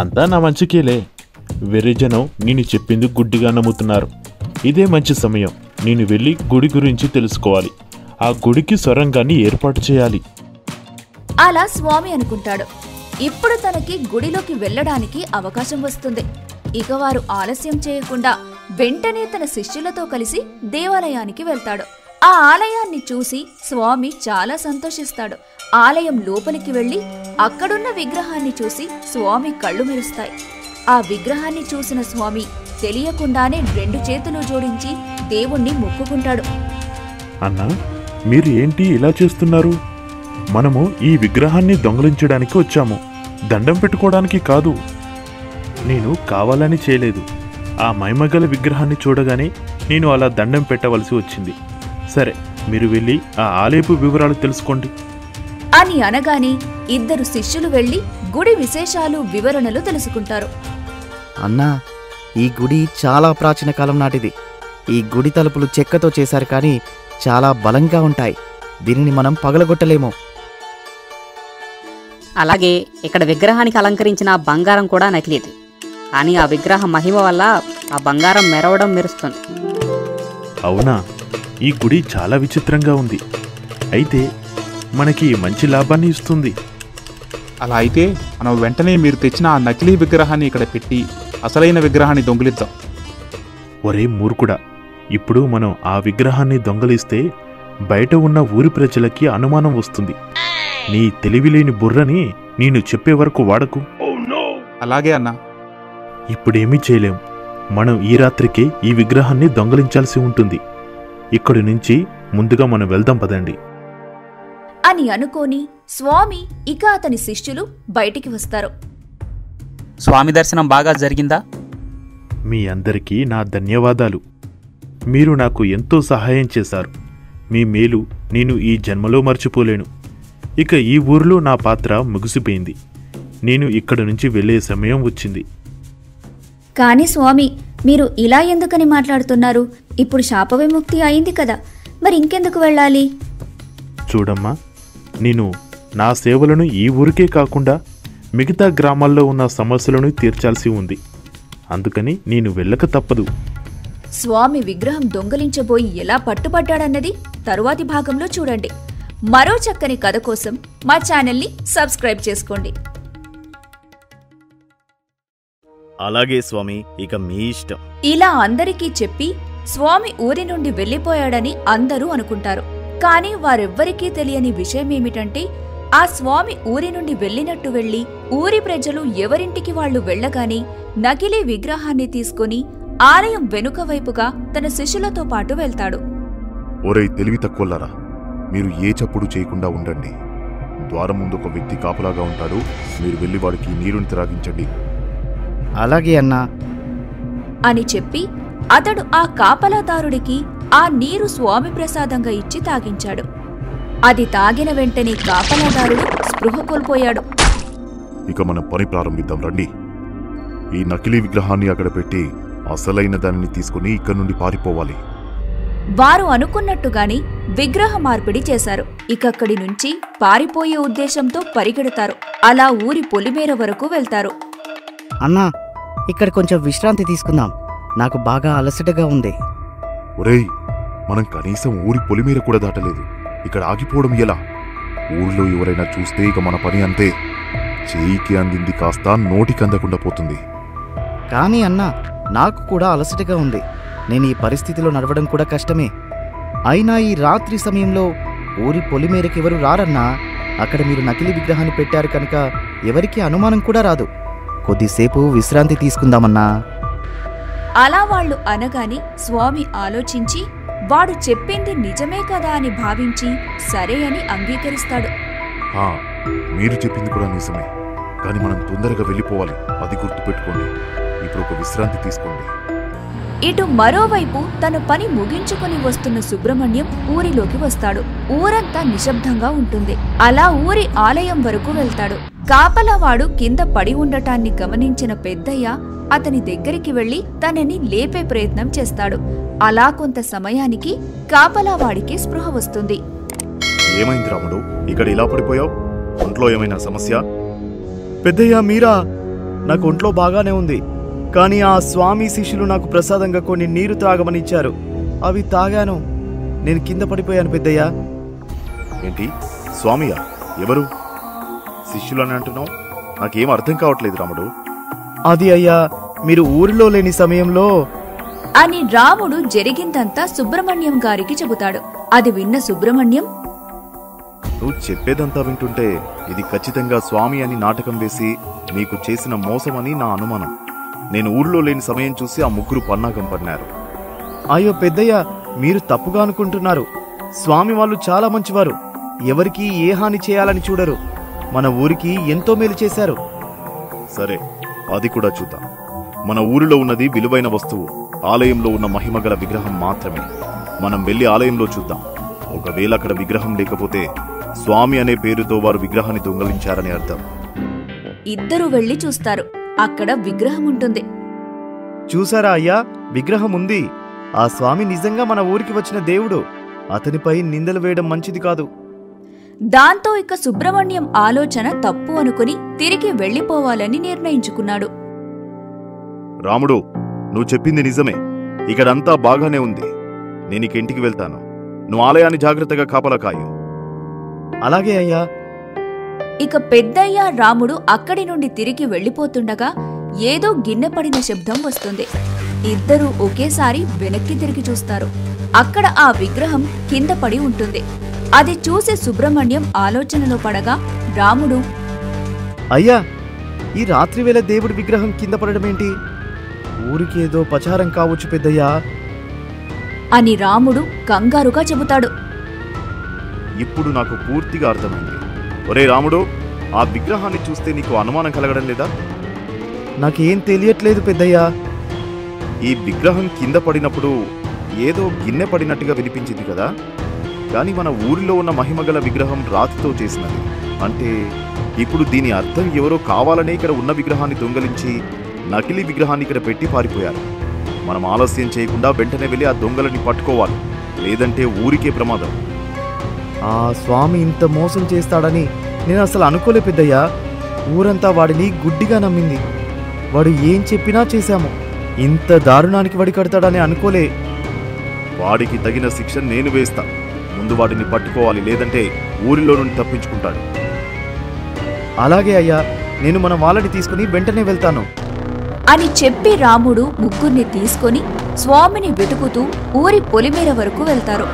అంతా నా మంచికేలే. వెర్రిజనం నేను చెప్పింది గుడ్డిగా నమ్ముతున్నారు. ఇదే మంచి సమయం. నేను వెళ్ళి గుడి గురించి తెలుసుకోవాలి. ఆ గుడికి సొరంగాన్ని ఏర్పాటు చేయాలి. అలా స్వామి అనుకుంటాడు. ఇప్పుడు తనకి గుడిలోకి వెళ్ళడానికి అవకాశం వస్తుంది. ఇక వారు ఆలస్యం చేయకుండా వెంటనే తన శిష్యులతో కలిసి దేవాలయానికి వెళ్తాడు. ఆ ఆలయాన్ని చూసి స్వామి చాలా సంతోషిస్తాడు. ఆలయం లోపలికి వెళ్లి అక్కడున్న విగ్రహాన్ని చూసి స్వామి కళ్ళు మెరుస్తాయి. ఆ విగ్రహాన్ని చూసిన స్వామి తెలియకుండానే 2 చేతులు జోడించి దేవుణ్ణి మొక్కుకుంటాడు. అన్నా, మీరు ఏంటి ఇలా చేస్తున్నారు? మనము ఈ విగ్రహాన్ని దొంగలించడానికి వచ్చాము, దండం పెట్టుకోవడానికి కాదు. నేను కావాలని చేయలేదు. ఆ మైమగల విగ్రహాన్ని చూడగానే నేను అలా దండం పెట్టవలసి వచ్చింది. సరే, మీరు వెళ్ళి ఆ ఆలయపు వివరాలు తెలుసుకోండి అని అనగానే 2 శిష్యులు వెళ్లి గుడి విశేషాలు వివరణలు తెలుసుకుంటారు. అన్నా, ఈ గుడి చాలా ప్రాచీన కాలం నాటిది. ఈ గుడి తలుపులు చెక్కతో చేశారు, కానీ చాలా బలంగా ఉంటాయి. దీనిని మనం పగలగొట్టలేము. అలాగే ఇక్కడ విగ్రహానికి అలంకరించిన బంగారం కూడా నకిలీది. కానీ ఆ విగ్రహ మహిమ వల్ల ఆ బంగారం మెరుస్తుంది. అవునా? ఈ గుడి చాలా విచిత్రంగా ఉంది. అయితే మనకి మంచి లాభాన్ని ఇస్తుంది. అలా అయితే మనం వెంటనే మీరు తెచ్చిన ఆ నకిలీ విగ్రహాన్ని ఇక్కడ పెట్టి అసలైన విగ్రహాన్ని దొంగిలిద్దాం. ఒరే మూర్ఖుడా, ఇప్పుడు మనం ఆ విగ్రహాన్ని దొంగలిస్తే బయట ఉన్న ఊరి ప్రజలకి అనుమానం వస్తుంది. నీ తెలివిలేని బుర్రని నేను చెప్పే వరకు వాడకు. అలాగే అన్నా. ఇప్పుడేమీ చేయలేం. మనం ఈ రాత్రికే ఈ విగ్రహాన్ని దొంగలించాల్సి ఉంటుంది. ఇక్కడి నుంచి ముందుగా మనం వెళ్దాం పదండి అని అనుకోని స్వామి ఇక అతని శిష్యులు బయటికి వస్తారు. స్వామి దర్శనం బాగా జరిగిందా? మీ అందరికీ నా ధన్యవాదాలు. మీరు నాకు ఎంతో సహాయం చేశారు. మీ మేలు నేను ఈ జన్మలో మర్చిపోలేను. ఇక ఈ ఊరిలో నా పాత్ర ముగిసిపోయింది. నేను ఇక్కడి నుంచి వెళ్ళే సమయం వచ్చింది. కాని స్వామి, మీరు ఇలా ఎందుకని మాట్లాడుతున్నారు? ఇప్పుడు శాప విముక్తి అయింది కదా, మరి ఇంకెందుకు వెళ్ళాలి? చూడమ్మా, నేను నా సేవలను ఈ ఊరికే కాకుండా మిగతా గ్రామాల్లో ఉన్న సమస్యలను తీర్చాల్సి ఉంది. అందుకని నేను వెళ్ళక తప్పదు. స్వామి విగ్రహం దొంగలించబోయి ఎలా పట్టుబడ్డాడన్నది తరువాతి భాగంలో చూడండి. మరో చక్కని కథ కోసం మా ఛానల్ని సబ్స్క్రైబ్ చేసుకోండి. అలాగే స్వామి, ఇక మీ ఇష్టం. ఇలా అందరికీ చెప్పి స్వామి ఊరి నుండి వెళ్లిపోయాడని అందరూ అనుకుంటారు. కానీ వారెవ్వరికీ తెలియని విషయమేమిటంటే, ఆ స్వామి ఊరి నుండి వెళ్ళినట్టు వెళ్లి ఊరి ప్రజలు ఎవరింటికి వాళ్లు వెళ్లగానే నకిలీ విగ్రహాన్ని తీసుకుని ఆలయం వెనుక వైపుగా తన శిష్యులతో పాటు వెళ్తాడు. ఒరేయ్ తెలివి తక్కువలారా, మీరు ఏ చప్పుడు చేయకుండా ఉండండి. ద్వారం ముందు ఒక వ్యక్తి కాపలాగా ఉంటాడు. మీరు వెళ్లి వాడికి నీరుని త్రాగించండి. అలాగే అన్నా అని చెప్పి అతడు ఆ కాపలాదారుడికి ఆ నీరు స్వామి ప్రసాదంగా ఇచ్చి తాగించాడు. అది తాగిన వెంటనే కాపలాదారుడు స్పృహ కోల్పోయాడు. ఇక మనం పని ప్రారంభిద్దాం రండి. ఈ నకిలీ విగ్రహాన్ని అక్కడ పెట్టి అసలైన దానిని తీసుకుని ఇక్కడి నుండి పారిపోవాలి. వారు అనుకున్నట్టుగాని విగ్రహ మార్పిడి చేశారు. ఇకక్కడి నుంచి పారిపోయే ఉద్దేశంతో పరిగెడతారు. అలా ఊరి పొలిమేర వరకు వెళ్తారు. అన్నా, ఇక్కడ కొంచెం విశ్రాంతి తీసుకుందాం. నాకు బాగా అలసటగా ఉంది. ఒరేయ్, మనం కనీసం ఊరి పొలిమేర కూడా దాటలేదు. ఇక్కడ ఆగిపోవడం ఎలా? ఊరిలో ఎవరైనా చూస్తే ఇక మన పని అంతే. చేయికి అందింది కాస్త నోటికి అందకుండా పోతుంది. కానీ అన్నా, నాకు కూడా అలసటగా ఉంది. నేను ఈ పరిస్థితిలో నడవడం కూడా కష్టమే. అయినా ఈ రాత్రి సమయంలో ఊరి పొలిమేరకెవరు రారన్నా. అక్కడ మీరు నకిలీ విగ్రహాన్ని పెట్టారు కనుక ఎవరికీ అనుమానం కూడా రాదు. కొద్దిసేపు విశ్రాంతి తీసుకుందామన్నా. అలా వాళ్ళు అనగానే స్వామి ఆలోచించి వాడు చెప్పింది నిజమే కదా అని భావించి సరే అని అంగీకరిస్తాడు. మీరు చెప్పింది కూడా నిజమే, కానీ మనం తొందరగా వెళ్ళిపోవాలి. అది గుర్తుపెట్టుకోండి. ఇప్పుడు ఒక విశ్రాంతి తీసుకోండి. ఇటు మరోవైపు తన పని ముగించుకుని వస్తున్న సుబ్రహ్మణ్యం ఊరిలోకి వస్తాడు. ఊరంతా నిశ్శబ్దంగా ఉంటుంది. అలా ఊరి ఆలయం వరకు వెళ్తాడు. కాపలావాడు కింద పడి ఉండటాన్ని గమనించిన పెద్దయ్య అతని దగ్గరికి వెళ్లి తనని లేపే ప్రయత్నం చేస్తాడు. అలా కొంత సమయానికి కాపలావాడికి స్పృహ వస్తుంది. ఏమైంది రాముడు, ఇక్కడ ఇలా పడిపోయావు? ఒంట్లో ఏమైనా సమస్య? పెద్దయ్య మీరా? నాకు ఒంట్లో బాగానే ఉంది. కానీ ఆ స్వామి శిష్యులు నాకు ప్రసాదంగా కొన్ని నీరు త్రాగమని ఇచ్చారు. అవి తాగాను. నేను కింద పడిపోయాను పెద్దయ్య. ఏంటి స్వామియా? ఎవరు శిష్యులని అంటున్నావు? నాకేం అర్థం కావట్లేదు రాముడు. అది అయ్యా, మీరు ఊరిలో లేని సమయంలో అని రాముడు జరిగిందంతా సుబ్రహ్మణ్యం గారికి చెబుతాడు. అది విన్న సుబ్రహ్మణ్యం, నువ్వు చెప్పేదంతా వింటుంటే ఇది ఖచ్చితంగా స్వామి అని నాటకం వేసి నీకు చేసిన మోసమని నా అనుమానం. నేను ఊర్లో లేని సమయం చూసి ఆ ముగ్గురు పన్నాగం పన్నారు. అయ్యో పెద్దయ్య, మీరు తప్పుగా అనుకుంటున్నారు. స్వామి వాళ్ళు చాలా మంచివారు. ఎవరికీ ఏ హాని చేయాలని చూడరు. మన ఊరికి ఎంతో మేలు చేశారు. సరే, అది కూడా చూద్దాం. మన ఊరిలో ఉన్నది విలువైన వస్తువు, ఆలయంలో ఉన్న మహిమగల విగ్రహం మాత్రమే. మనం వెళ్లి ఆలయంలో చూద్దాం. ఒకవేళ అక్కడ విగ్రహం లేకపోతే స్వామి అనే పేరుతో వారు విగ్రహాన్ని దొంగలించారని అర్థం. ఇద్దరు వెళ్లి చూస్తారు. అక్కడ విగ్రహం ఉంటుంది. చూసారా అయ్యా, విగ్రహం ఉంది. ఆ స్వామి నిజంగా మన ఊరికి వచ్చిన దేవుడు. అతనిపై నిందలు వేయడం మంచిది కాదు. దాంతో ఇక సుబ్రహ్మణ్యం ఆలోచన తప్పు అనుకుని తిరిగి వెళ్లిపోవాలని నిర్ణయించుకున్నాడు. రాముడు, నువ్వు చెప్పింది నిజమే. ఇక్కడంతా బాగానే ఉంది. నేనిక ఇంటికి వెళ్తాను. నువ్వు ఆలయాన్ని జాగ్రత్తగా కాపలా కాయు. అలాగే అయ్యా. ఇక పెద్దయ్య రాముడు అక్కడి నుండి తిరిగి వెళ్లిపోతుండగా ఏదో గిన్నెపడిన శబ్దం వస్తుంది. ఇద్దరూ ఒకేసారి వెనక్కి తిరిగి చూస్తారు. అక్కడ ఆ విగ్రహం కింద పడి ఉంటుంది. అది చూసి సుబ్రహ్మణ్యం ఆలోచనలో పడగా రాముడు, అయ్యా, ఈ రాత్రివేళ దేవుడి విగ్రహం కింద పడడమేంటి? ఊరికి ఏదో పచారం కావచ్చు పెద్దయ్యా అని రాముడు కంగారుగా చెబుతాడు. ఇప్పుడు నాకు పూర్తిగా అర్థమైంది. ఒరే రాముడు, ఆ విగ్రహాన్ని చూస్తే నీకు అనుమానం కలగడం లేదా? నాకేం తెలియట్లేదు పెద్దయ్యా. ఈ విగ్రహం కింద పడినప్పుడు ఏదో గిన్నె పడినట్టుగా వినిపించింది కదా. కానీ మన ఊరిలో ఉన్న మహిమగల విగ్రహం రాతితో చేసినది. అంటే ఇప్పుడు దీని అర్థం ఎవరో కావాలనే ఇక్కడ ఉన్న విగ్రహాన్ని దొంగలించి నకిలీ విగ్రహాన్ని ఇక్కడ పెట్టి పారిపోయారు. మనం ఆలస్యం చేయకుండా వెంటనే వెళ్ళి ఆ దొంగలని పట్టుకోవాలి. లేదంటే ఊరికే ప్రమాదం. ఆ స్వామి ఇంత మోసం చేస్తాడని నేను అసలు అనుకోలే పెద్దయ్యా. ఊరంతా వాడిని గుడ్డిగా నమ్మింది. వాడు ఏం చెప్పినా చేశాము. ఇంత దారుణానికి వడి కడతాడని అనుకోలే. వాడికి తగిన శిక్ష నేను వేస్తా. ముందు వాడిని పట్టుకోవాలి, లేదంటే ఊరిలో నుండి తప్పించుకుంటాడు. అలాగే అయ్యా, నేను మన వాళ్ళని తీసుకుని వెంటనే వెళ్తాను అని చెప్పి రాముడు ముగ్గురిని తీసుకొని స్వామిని వెతుకుతూ ఊరి పొలిమేర వరకు వెళ్తారు.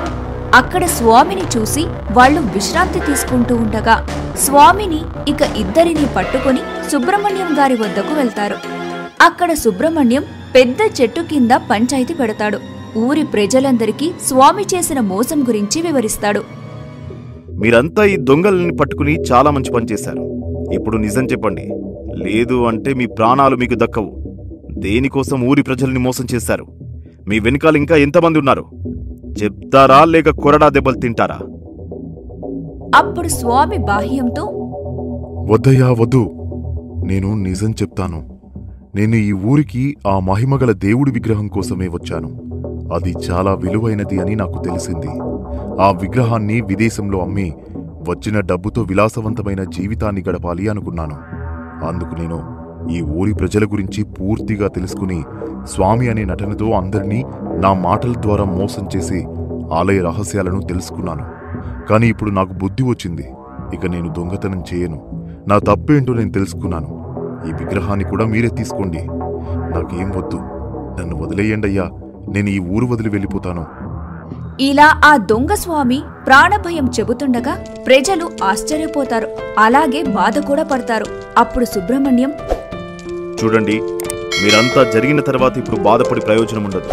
అక్కడ స్వామిని చూసి వాళ్ళు విశ్రాంతి తీసుకుంటూ ఉండగా స్వామిని ఇక ఇద్దరిని పట్టుకుని సుబ్రహ్మణ్యం గారి వద్దకు వెళ్తారు. అక్కడ సుబ్రహ్మణ్యం పెద్ద చెట్టు కింద పంచాయతీ పెడతాడు. ఊరి ప్రజలందరికీ స్వామి చేసిన మోసం గురించి వివరిస్తాడు. మీరంతా ఈ దొంగలని పట్టుకుని చాలా మంచి పని చేశారు. ఇప్పుడు నిజం చెప్పండి, లేదు అంటే మీ ప్రాణాలు మీకు దక్కవు. దేనికోసం ఊరి ప్రజల్ని మోసం చేశారు? మీ వెనకాల ఇంకా ఎంతమంది ఉన్నారు? చెప్తారా లేక కొరడా దెబ్బలు తింటారా? అప్పుడు స్వామి బాహ్యంతో, వద్దయ్యా వద్దు, నేను నిజం చెప్తాను. నేను ఈ ఊరికి ఆ మహిమగల దేవుడి విగ్రహం కోసమే వచ్చాను. అది చాలా విలువైనది అని నాకు తెలిసింది. ఆ విగ్రహాన్ని విదేశంలో అమ్మి వచ్చిన డబ్బుతో విలాసవంతమైన జీవితాన్ని గడపాలి అనుకున్నాను. అందుకు నేను ఈ ఊరి ప్రజల గురించి పూర్తిగా తెలుసుకుని స్వామి అనే నటనతో అందరినీ నా మాటల ద్వారా మోసం చేసి ఆలయ రహస్యాలను తెలుసుకున్నాను. కానీ ఇప్పుడు నాకు బుద్ధి వచ్చింది. ఇక నేను దొంగతనం చేయను. నా తప్పేంటో నేను తెలుసుకున్నాను. ఈ విగ్రహాన్ని కూడా మీరే తీసుకోండి. నాకేం వద్దు, నన్ను వదిలేయండయ్యా. నేను ఈ ఊరు వదిలి వెళ్ళిపోతాను. ఇలా ఆ దొంగ స్వామి ప్రాణభయం చెబుతుండగా ప్రజలు ఆశ్చర్యపోతారు, అలాగే బాధ కూడా పడతారు. అప్పుడు సుబ్రహ్మణ్యం, చూడండి, మీరంతా జరిగిన తర్వాత ఇప్పుడు బాధపడి ప్రయోజనం ఉండదు.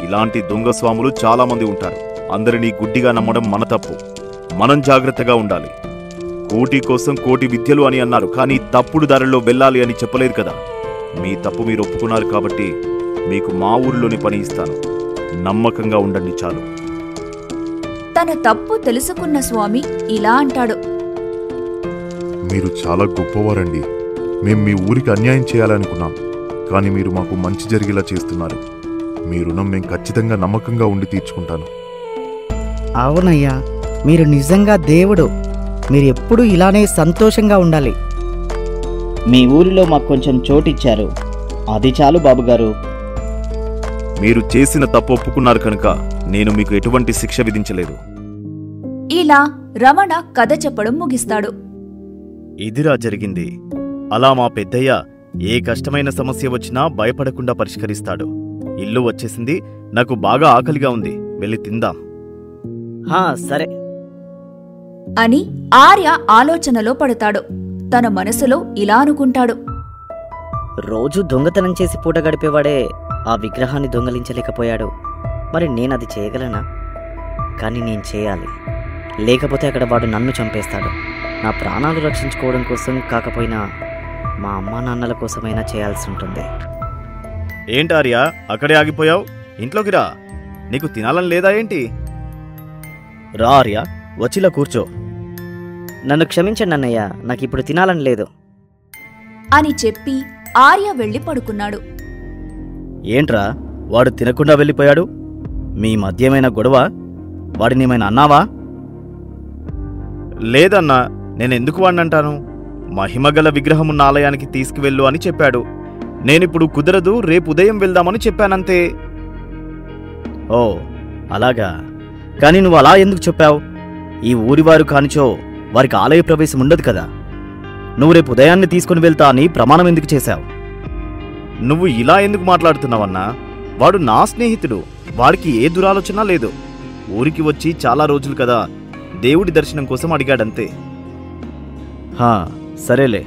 ఇలాంటి దొంగ స్వాములు చాలా మంది ఉంటారు. అందరినీ గుడ్డిగా నమ్మడం మన తప్పు. మనం జాగ్రత్తగా ఉండాలి. కోటి కోసం కోటి విద్యలు అని అన్నారు, కానీ తప్పుడు దారిలో వెళ్ళాలి అని చెప్పలేదు కదా. మీ తప్పు మీరు ఒప్పుకున్నారు కాబట్టి మీకు మా ఊరిలోని పని ఇస్తాను. నమ్మకంగా ఉండండి చాలు. తన తప్పు తెలుసుకున్న స్వామి ఇలా అంటాడు, మీరు చాలా గొప్పవారండి. మేం మీ ఊరికి అన్యాయం చేయాలనుకున్నాం, కానీ మీరు మాకు మంచి జరిగేలా చేస్తున్నారు. మీ రుణం మేం ఖచ్చితంగా నమ్మకంగా ఉండి తీర్చుకుంటాను. అవునయ్యా, మీరు నిజంగా దేవుడు. మీరు ఎప్పుడూ ఇలానే సంతోషంగా ఉండాలి. మీ ఊరిలో మాకు కొంచెం చోటిచ్చారు, అది చాలు బాబుగారు. మీరు చేసిన తప్పు ఒప్పుకున్నారు కనుక నేను మీకు ఎటువంటి శిక్ష విధించలేదు. ఇలా రమణ కథ చెప్పడం ముగిస్తాడు. ఇదిరా జరిగింది. అలా మా పెద్దయ్య ఏ కష్టమైన సమస్య వచ్చినా భయపడకుండా పరిష్కరిస్తాడు. ఇల్లు వచ్చేసింది, నాకు బాగా ఆకలిగా ఉంది, వెళ్ళి తిందాం. సరే అని ఆర్య ఆలోచనలో పడతాడు. తన మనసులో ఇలా అనుకుంటాడు, రోజు దొంగతనం చేసి పూట గడిపేవాడే ఆ విగ్రహాన్ని దొంగలించలేకపోయాడు. మరి నేనది చేయగలనా? కానీ నేను చేయాలి, లేకపోతే అక్కడ వాడు నన్ను చంపేస్తాడు. నా ప్రాణాలు రక్షించుకోవడం కోసం కాకపోయినా మా అమ్మా నాన్నల కోసమైనా చేయాల్సి ఉంటుంది. ఏంటార్యా అక్కడే ఆగిపోయావు? ఇంట్లోకి రా. నీకు తినాలని లేదా ఏంటి? రా ఆర్య, వచ్చిలా కూర్చో. నన్ను క్షమించండి అన్నయ్య, నాకిప్పుడు తినాలని లేదు అని చెప్పి ఆర్య వెళ్ళి పడుకున్నాడు. ఏంట్రా వాడు తినకుండా వెళ్ళిపోయాడు? మీ మధ్య ఏమైనా గొడవ? వాడినేమైనా అన్నావా? లేదన్నా, నేనెందుకు వాడినంటాను? మహిమగల విగ్రహమున్న ఆలయానికి తీసుకువెళ్ళు అని చెప్పాడు. నేనిప్పుడు కుదరదు, రేపు ఉదయం వెళ్దామని చెప్పానంతే. ఓ అలాగా. కానీ నువ్వు అలా ఎందుకు చెప్పావు? ఈ ఊరివారు కానిచో వారికి ఆలయ ప్రవేశం ఉండదు కదా. నువ్వు రేపు ఉదయాన్నే తీసుకుని వెళ్తా అని ప్రమాణం ఎందుకు చేశావు? నువ్వు ఇలా ఎందుకు మాట్లాడుతున్నావన్నా? వాడు నా స్నేహితుడు, వాడికి ఏ దురాలోచన లేదు. ఊరికి వచ్చి చాలా రోజులు కదా, దేవుడి దర్శనం కోసం అడిగాడంతే. సరేలే,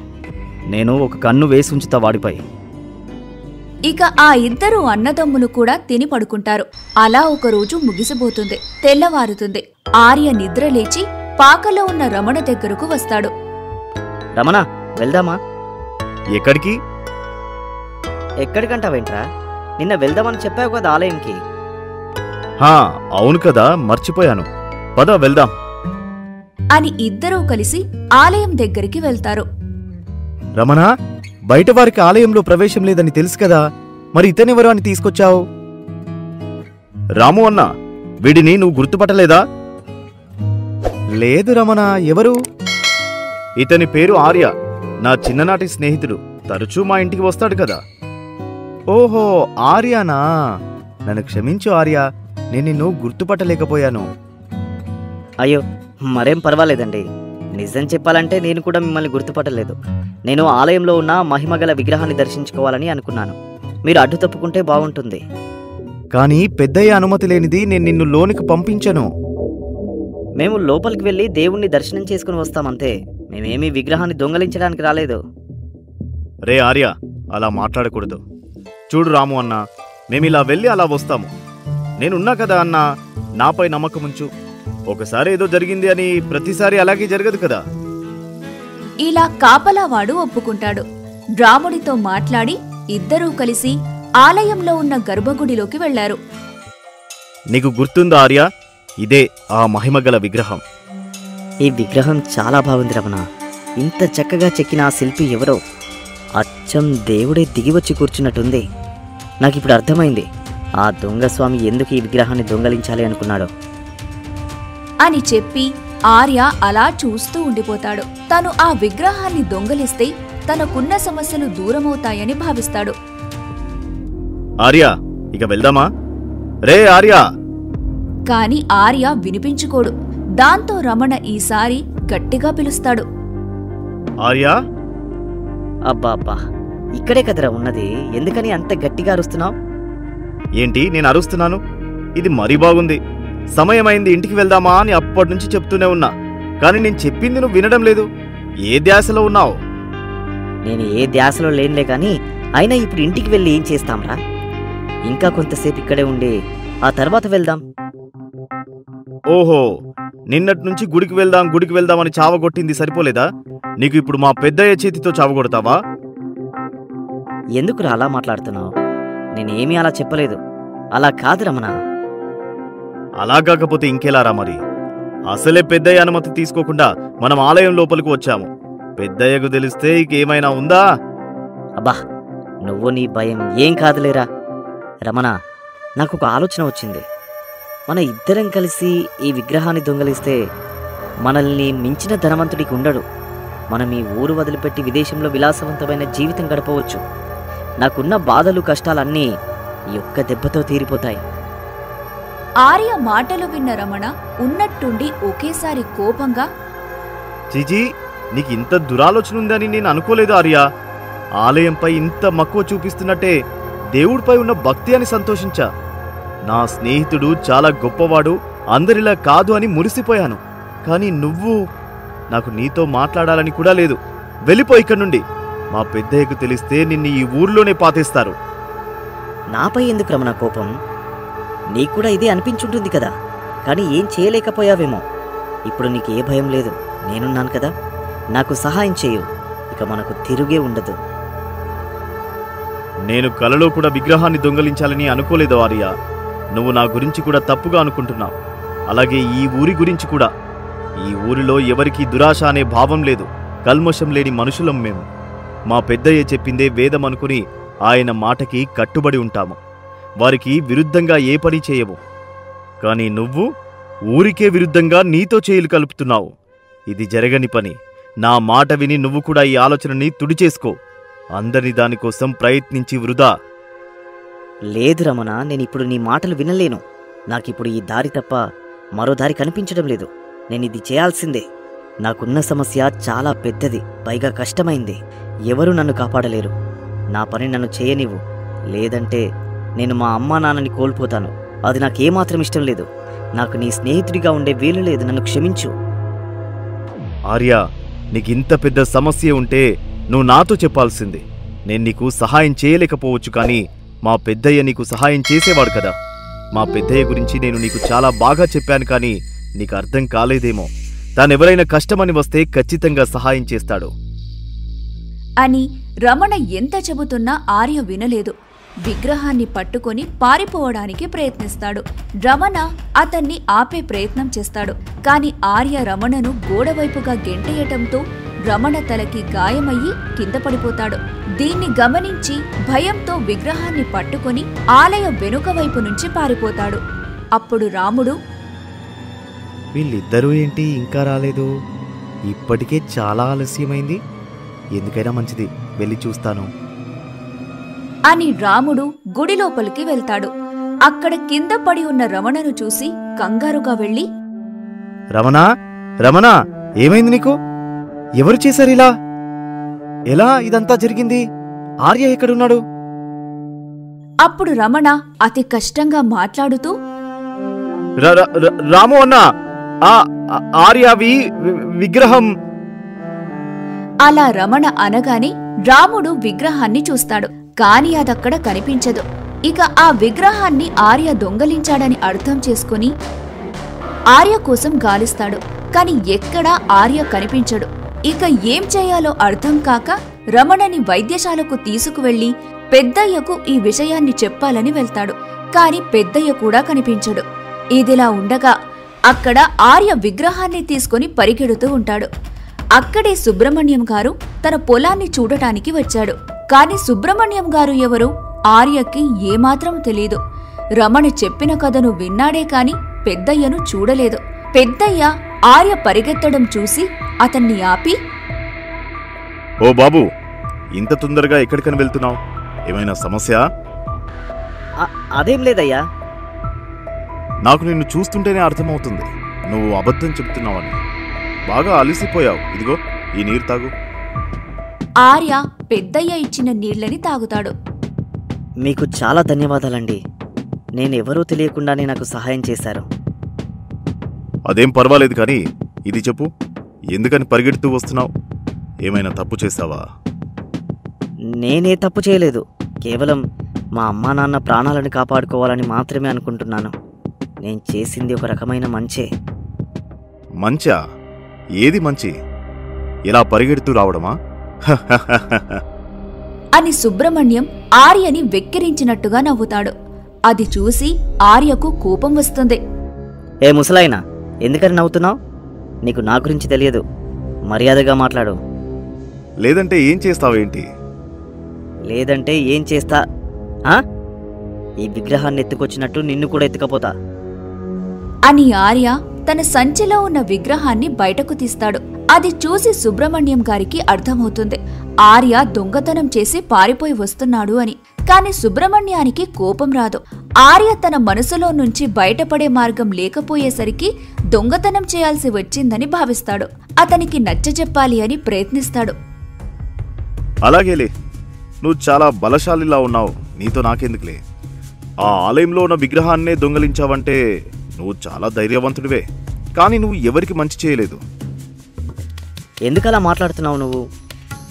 నేను ఒక కన్ను వేసి ఉంచుతా వాడిపై. ఇక ఆ ఇద్దరు అన్నదమ్ములు కూడా తిని పడుకుంటారు. అలా ఒకరోజు ముగిసిపోతుంది. తెల్లవారుతుంది. ఆర్య నిద్ర లేచి పాకలో ఉన్న రమణ దగ్గరకు వస్తాడు. రమణ, వెళ్దామా? ఎక్కడికి? ఎక్కడికంటావేంట్రా? నిన్న వెళ్దామని చెప్పావు కదా ఆలయంకి. అవును కదా, మర్చిపోయాను. పద వెళ్దాం అని ఇద్దరూ కలిసి ఆలయం దగ్గరికి వెళ్తారు. రమణ, బయట వారికి ఆలయంలో ప్రవేశం లేదని తెలుసు కదా, మరి ఇతనెవరు అని తీసుకొచ్చావు? రాము అన్న, వీడిని నువ్వు గుర్తుపట్టలేదా? లేదు రమణ, ఎవరు? ఇతని పేరు ఆర్య, నా చిన్ననాటి స్నేహితుడు. తరచూ మా ఇంటికి వస్తాడు కదా. ఓహో, ఆర్యానా? నన్ను క్షమించు ఆర్య, నేను నిన్ను గుర్తుపట్టలేకపోయాను. అయ్యో, మరేం పర్వాలేదండి. నిజం చెప్పాలంటే నేను కూడా మిమ్మల్ని గుర్తుపట్టలేదు. నేను ఆలయంలో ఉన్న మహిమగల విగ్రహాన్ని దర్శించుకోవాలని అనుకున్నాను. మీరు అడ్డు తప్పుకుంటే బాగుంటుంది. కానీ పెద్దయ్య అనుమతి లేనిది నేను నిన్ను లోనికి పంపించను. మేము లోపలికి వెళ్ళి దేవుణ్ణి దర్శనం చేసుకుని వస్తామంతే. మేమేమీ విగ్రహాన్ని దొంగలించడానికి రాలేదు. రే ఆర్య, అలా మాట్లాడకూడదు. చూడు రాము అన్నా, మేమిలా వెళ్ళి అలా వస్తాము. నేనున్నా కదా అన్నా, నాపై నమ్మకముంచు. ఒకసారి ఏదో జరిగింది అని ప్రతిసారి అలాగే జరగదు కదా. ఇలా కాపలావాడు ఒప్పుకుంటాడు. రాముడితో మాట్లాడి ఇద్దరూ కలిసి ఆలయంలో ఉన్న గర్భగుడిలోకి వెళ్లారు. నీకు గుర్తుందా ఆర్య? ఇదే ఆ మహిమగల విగ్రహం. ఈ విగ్రహం చాలా బాగుంది రమణ. ఇంత చక్కగా చెక్కిన ఆ శిల్పి ఎవరో. అచ్చం దేవుడే దిగివచ్చి కూర్చున్నట్టుంది. నాకిప్పుడు అర్థమైంది ఆ దొంగస్వామి ఎందుకు ఈ విగ్రహాన్ని దొంగలించాలి అనుకున్నాడో అని చెప్పి ఆర్య అలా చూస్తూ ఉండిపోతాడు. తను ఆ విగ్రహాన్ని దొంగలిస్తే తనకున్న సమస్యలు దూరమవుతాయని భావిస్తాడు. ఆర్య, ఇక వెళ్దామా? రే ఆర్య! కాని ఆర్య వినిపించుకోడు. దాంతో రమణ ఈసారి గట్టిగా పిలుస్తాడు. ఆర్య! అబ్బా అబ్బా, ఇక్కడే కదరా ఉన్నది. ఎందుకని అంత గట్టిగా అరుస్తున్నావు? ఏంటి నేను అరుస్తున్నాను? ఇది మరీ బాగుంది. సమయమైంది, ఇంటికి వెళ్దామా అని అప్పటినుంచి చెప్తూనే ఉన్నా. కానీ నేను చెప్పింది నువ్వు వినడం లేదు. ఏ ధ్యాసలో ఉన్నావు? నేను ఏ ధ్యాసలో లేనులే కానీ అయినా ఇప్పుడు ఇంటికి వెళ్ళి ఏం చేస్తాంరా? ఇంకా కొంతసేపు ఇక్కడే ఉండి ఆ తర్వాత వెళ్దాం. ఓహో, నిన్నటి నుంచి గుడికి వెళ్దాం అని చావగొట్టింది సరిపోలేదా? నీకు ఇప్పుడు మా పెద్దయ్య చేతితో చావగొడతావా? ఎందుకురా అలా మాట్లాడుతున్నావు? నేనేమీ అలా చెప్పలేదు. అలా కాదు రమణ. అలా కాకపోతే ఇంకెలారా మరి? అసలే పెద్దయ్య అనుమతి తీసుకోకుండా మనం ఆలయం లోపలికి వచ్చాము. పెద్దయ్యకు తెలిస్తే ఇంకేమైనా ఉందా? అబ్బా, నువ్వు నీ భయం ఏం కాదులేరా. రమణ, నాకు ఒక ఆలోచన వచ్చింది. మన ఇద్దరం కలిసి ఈ విగ్రహాన్ని దొంగలిస్తే మనల్ని మించిన ధనవంతుడికి ఉండడు. మనం ఈ ఊరు వదిలిపెట్టి విదేశంలో విలాసవంతమైన జీవితం గడపవచ్చు. నాకున్న బాధలు కష్టాలన్నీ ఈ ఒక్క దెబ్బతో తీరిపోతాయి. ఆర్య మాటలు విన్న రమణ ఉన్నట్టుండి ఒకేసారి కోపంగా, చిజీ, నీకు ఇంత దురాలోచన ఉందని నేను అనుకోలేదు ఆర్య. ఆలయంపై ఇంత మక్కువ చూపిస్తున్నట్టే దేవుడిపై ఉన్న భక్తి అని సంతోషించా. నా స్నేహితుడు చాలా గొప్పవాడు, అందరిలా కాదు అని మురిసిపోయాను. కానీ నువ్వు, నాకు నీతో మాట్లాడాలని కూడా లేదు. వెళ్ళిపో ఇక్కడి నుండి. మా పెద్దయ్యకు తెలిస్తే నిన్ను ఈ ఊర్లోనే పాతేస్తారు. నాపై ఎందుకు రమణ కోపం? నీకు కూడా ఇదే అనిపించుంటుంది కదా. కానీ ఏం చేయలేకపోయావేమో. ఇప్పుడు నీకు ఏ భయం లేదు. నేనున్నాను కదా. నాకు సహాయం చేయు. ఇక మనకు తిరుగే ఉండదు. నేను కలలో కూడా విగ్రహాన్ని దొంగలించాలని అనుకోలేదు ఆర్య. నువ్వు నా గురించి కూడా తప్పుగా అనుకుంటున్నావు. అలాగే ఈ ఊరి గురించి కూడా. ఈ ఊరిలో ఎవరికీ దురాశ అనే భావం లేదు. కల్మషం లేని మనుషులం మేము. మా పెద్దయ్య చెప్పిందే వేదం అనుకుని ఆయన మాటకి కట్టుబడి ఉంటాము. వారికి విరుద్ధంగా ఏ పని చేయము. కానీ నువ్వు ఊరికే విరుద్ధంగా నీతో చేతులు కలుపుతున్నావు. ఇది జరగని పని. నా మాట విని నువ్వు కూడా ఈ ఆలోచనని తుడిచేసుకో. అందరినీ దానికోసం ప్రయత్నించి వృధా. లేదు రమణ, నేనిప్పుడు నీ మాటలు వినలేను. నాకిప్పుడు ఈ దారి తప్ప మరో దారి కనిపించడం లేదు. నేనిది చేయాల్సిందే. నాకున్న సమస్య చాలా పెద్దది, పైగా కష్టమైంది. ఎవరూ నన్ను కాపాడలేరు. నా పని నన్ను చేయనివ్వు. లేదంటే నేను మా అమ్మా నాన్నని కోల్పోతాను. అది నాకేమాత్రం ఇష్టం లేదు. నాకు నీ స్నేహితుడిగా ఉండే వీలు లేదు. నన్ను క్షమించు. ఆర్య, నీకింత పెద్ద సమస్య ఉంటే నువ్వు నాతో చెప్పాల్సింది. నేను నీకు సహాయం చేయలేకపోవచ్చు, కానీ మా పెద్దయ్య నీకు సహాయం చేసేవాడు కదా. మా పెద్దయ్య గురించి నేను నీకు చాలా బాగా చెప్పాను, కానీ నీకు అర్థం కాలేదేమో. తానెవరైనా కష్టమని వస్తే ఖచ్చితంగా సహాయం చేస్తాడు అని రమణ ఎంత చెబుతున్నా ఆర్య వినలేదు. విగ్రహాన్ని పట్టుకొని పారిపోవడానికి ప్రయత్నిస్తాడు. రమణ అతన్ని ఆపే ప్రయత్నం చేస్తాడు. కాని ఆర్య రమణను గోడవైపుగా గెంటేయటంతో రమణ తలకి గాయమయ్యి కింద పడిపోతాడు. దీన్ని గమనించి భయంతో విగ్రహాన్ని పట్టుకొని ఆలయ వెనుక వైపు నుంచి పారిపోతాడు. అప్పుడు రాముడు, వీళ్ళిద్దరూ ఏంటి ఇంకా రాలేదు? ఇప్పటికే చాలా ఆలస్యమైంది. ఎందుకైనా మంచిది, వెళ్ళి చూస్తాను అని రాముడు గుడి లోపలికి వెళ్తాడు. అక్కడ కింద పడి ఉన్న రమణను చూసి కంగారుగా వెళ్ళి, రమణా, రమణా, ఏమైంది నీకు? ఎవరు చేశారిలా? ఎలా ఇదంతా జరిగింది? ఆర్య ఎక్కడున్నాడు? అప్పుడు రమణ అతి కష్టంగా మాట్లాడుతూ, రాము అన్నా, ఆర్యవి విగ్రహం. అలా రమణ అనగానే రాముడు విగ్రహాన్ని చూస్తాడు. కాని అదక్కడ కనిపించదు. ఇక ఆ విగ్రహాన్ని ఆర్య దొంగలించాడని అర్థం చేసుకుని ఆర్య కోసం గాలిస్తాడు. కాని ఎక్కడా ఆర్య కనిపించడు. ఇక ఏం చేయాలో అర్థం కాక రమణని వైద్యశాలకు తీసుకువెళ్లి పెద్దయ్యకు ఈ విషయాన్ని చెప్పాలని వెళ్తాడు. కాని పెద్దయ్య కూడా కనిపించడు. ఇదిలా ఉండగా అక్కడ ఆర్య విగ్రహాన్ని తీసుకుని పరిగెడుతూ ఉంటాడు. అక్కడే సుబ్రహ్మణ్యం గారు తన పొలాన్ని చూడటానికి వచ్చాడు. కాని సుబ్రహ్మణ్యం గారు ఎవరు ఆర్యకి ఏమాత్రం తెలీదు. రమణ చెప్పిన కథను విన్నాడే కాని పెద్దయ్యను చూడలేదు. పెద్దయ్య ఆర్య పరిగెత్తడం చూసి అతన్ని ఆపి, ఓ బాబు, ఇంత తొందరగా ఎక్కడికని వెళ్తున్నావు? ఏమైనా సమస్య? అదేం లేదయ్యా. నాకు నిన్ను చూస్తుంటేనే అర్థమవుతుంది నువ్వు అబద్ధం చెప్తున్నావని. బాగా అలసిపోయావు. ఇదిగో ఈ నీరు తాగు. ఆర్య పెద్దయ్య ఇచ్చిన నీళ్లని తాగుతాడు. మీకు చాలా ధన్యవాదాలండి. నేనెవరూ తెలియకుండానే నాకు సహాయం చేశారు. అదేం పర్వాలేదు కానీ ఇది చెప్పు, ఎందుకని పరిగెడుతూ వస్తున్నావు? ఏమైనా తప్పు చేశావా? నేనే తప్పు చేయలేదు. కేవలం మా అమ్మా నాన్న ప్రాణాలను కాపాడుకోవాలని మాత్రమే అనుకుంటున్నాను. నేను చేసింది ఒక రకమైన మంచే. మంచా? ఏది మంచి? ఇలా పరిగెడుతూ రావడమా? అని సుబ్రహ్మణ్యం ఆర్యని వెక్కిరించినట్టుగా నవ్వుతాడు. అది చూసి ఆర్యకు కోపం వస్తుంది. ఏ ముసలాయనా, ఎందుకని నవ్వుతున్నావు? నీకు నా గురించి తెలియదు. మర్యాదగా మాట్లాడు. లేదంటే ఏం చేస్తావేంటి? లేదంటే ఏం చేస్తా? ఈ విగ్రహాన్ని ఎత్తుకొచ్చినట్టు నిన్ను కూడా ఎత్తుకపోతా అని ఆర్య తన సంచిలో ఉన్న విగ్రహాన్ని బయటకు తీస్తాడు. అది చూసి సుబ్రహ్మణ్యం గారికి అర్థమవుతుంది ఆర్య దొంగతనం చేసి పారిపోయి వస్తున్నాడు అని. కాని సుబ్రహ్మణ్యానికి కోపం రాదు. ఆర్య తన మనసులో నుంచి బయటపడే మార్గం లేకపోయేసరికి దొంగతనం చేయాల్సి వచ్చిందని భావిస్తాడు. అతనికి నచ్చజెప్పాలి అని ప్రయత్నిస్తాడు. అలాగేలే, నువ్వు చాలా బలశాలిలా ఉన్నావు. నీతో నాకెందుకులే. ఆ ఆలయంలో ఉన్న విగ్రహాన్నే దొంగలించావంటే నువ్వు చాలా ధైర్యవంతుడివే. కానీ నువ్వు ఎవరికి మంచి చేయలేదు. ఎందుకలా మాట్లాడుతున్నావు నువ్వు?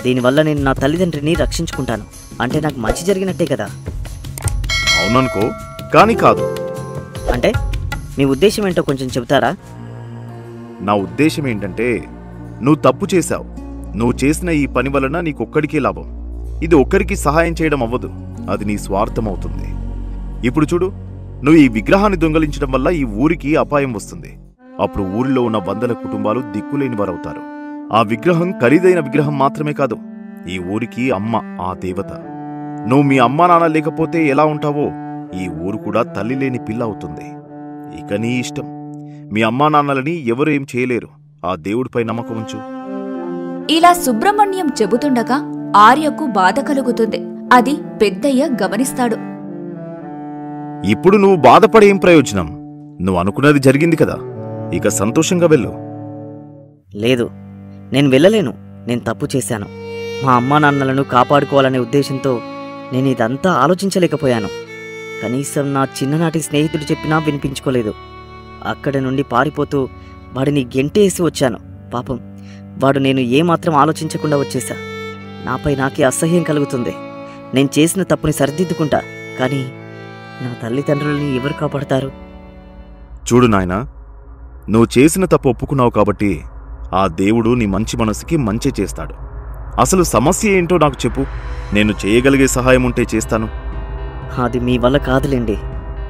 దీనివల్ల నేను నా తల్లిదండ్రిని రక్షించుకుంటాను. అంటే నాకు మంచి జరిగినట్టే కదా? అవుననుకో, కానీ కాదు. అంటే మీ ఉద్దేశం ఏంటో కొంచెం చెబుతారా? నా ఉద్దేశం ఏంటంటే, నువ్వు తప్పు చేశావు. నువ్వు చేసిన ఈ పని వలన నీకొక్కడికే లాభం. ఇది ఒక్కరికి సహాయం చేయడం అవ్వదు. అది నీ స్వార్థం అవుతుంది. ఇప్పుడు చూడు, నువ్వు ఈ విగ్రహాన్ని దొంగలించడం వల్ల ఈ ఊరికి అపాయం వస్తుంది. అప్పుడు ఊరిలో ఉన్న వందల కుటుంబాలు దిక్కులేని వారవుతారు. ఆ విగ్రహం ఖరీదైన విగ్రహం మాత్రమే కాదు, ఈ ఊరికి అమ్మ, ఆ దేవత. నువ్వు మీ అమ్మా నాన్న లేకపోతే ఎలా ఉంటావో ఈ ఊరు కూడా తల్లి లేని పిల్ల అవుతుంది. ఇక నీ ఇష్టం. మీ అమ్మా నాన్నలని ఎవరు ఏం చేయలేరు. ఆ దేవుడిపై నమ్మకం ఉంచు. ఇలా సుబ్రహ్మణ్యం చెబుతుండగా ఆర్యకు బాధ కలుగుతుంది. అది పెద్దయ్య గమనిస్తాడు. ఇప్పుడు నువ్వు బాధపడేం ప్రయోజనం? నువ్వు అనుకున్నది జరిగింది కదా, ఇక సంతోషంగా వెళ్ళు. లేదు, నేను వెళ్ళలేను. నేను తప్పు చేశాను. మా అమ్మా నాన్నలను కాపాడుకోవాలనే ఉద్దేశంతో నేను ఇదంతా ఆలోచించలేకపోయాను. కనీసం నా చిన్ననాటి స్నేహితుడు చెప్పినా వినిపించుకోలేదు. అక్కడి నుండి పారిపోతూ వాడిని గెంటేసి వచ్చాను. పాపం, వాడు నేను ఏమాత్రం ఆలోచించకుండా వచ్చేశా. నాపై నాకే అసహ్యం కలుగుతుంది. నేను చేసిన తప్పుని సరిదిద్దుకుంటా, కానీ నా తల్లిదండ్రులని ఎవరు కాపాడతారు? చూడు నాయనా, నువ్వు చేసిన తప్పు ఒప్పుకున్నావు కాబట్టి ఆ దేవుడు నీ మంచి మనసుకి మంచి చేస్తాడు. అసలు సమస్య ఏంటో నాకు చెప్పు. నేను చేయగలిగే సహాయం ఉంటే చేస్తాను. అది మీ వల్ల కాదులేండి.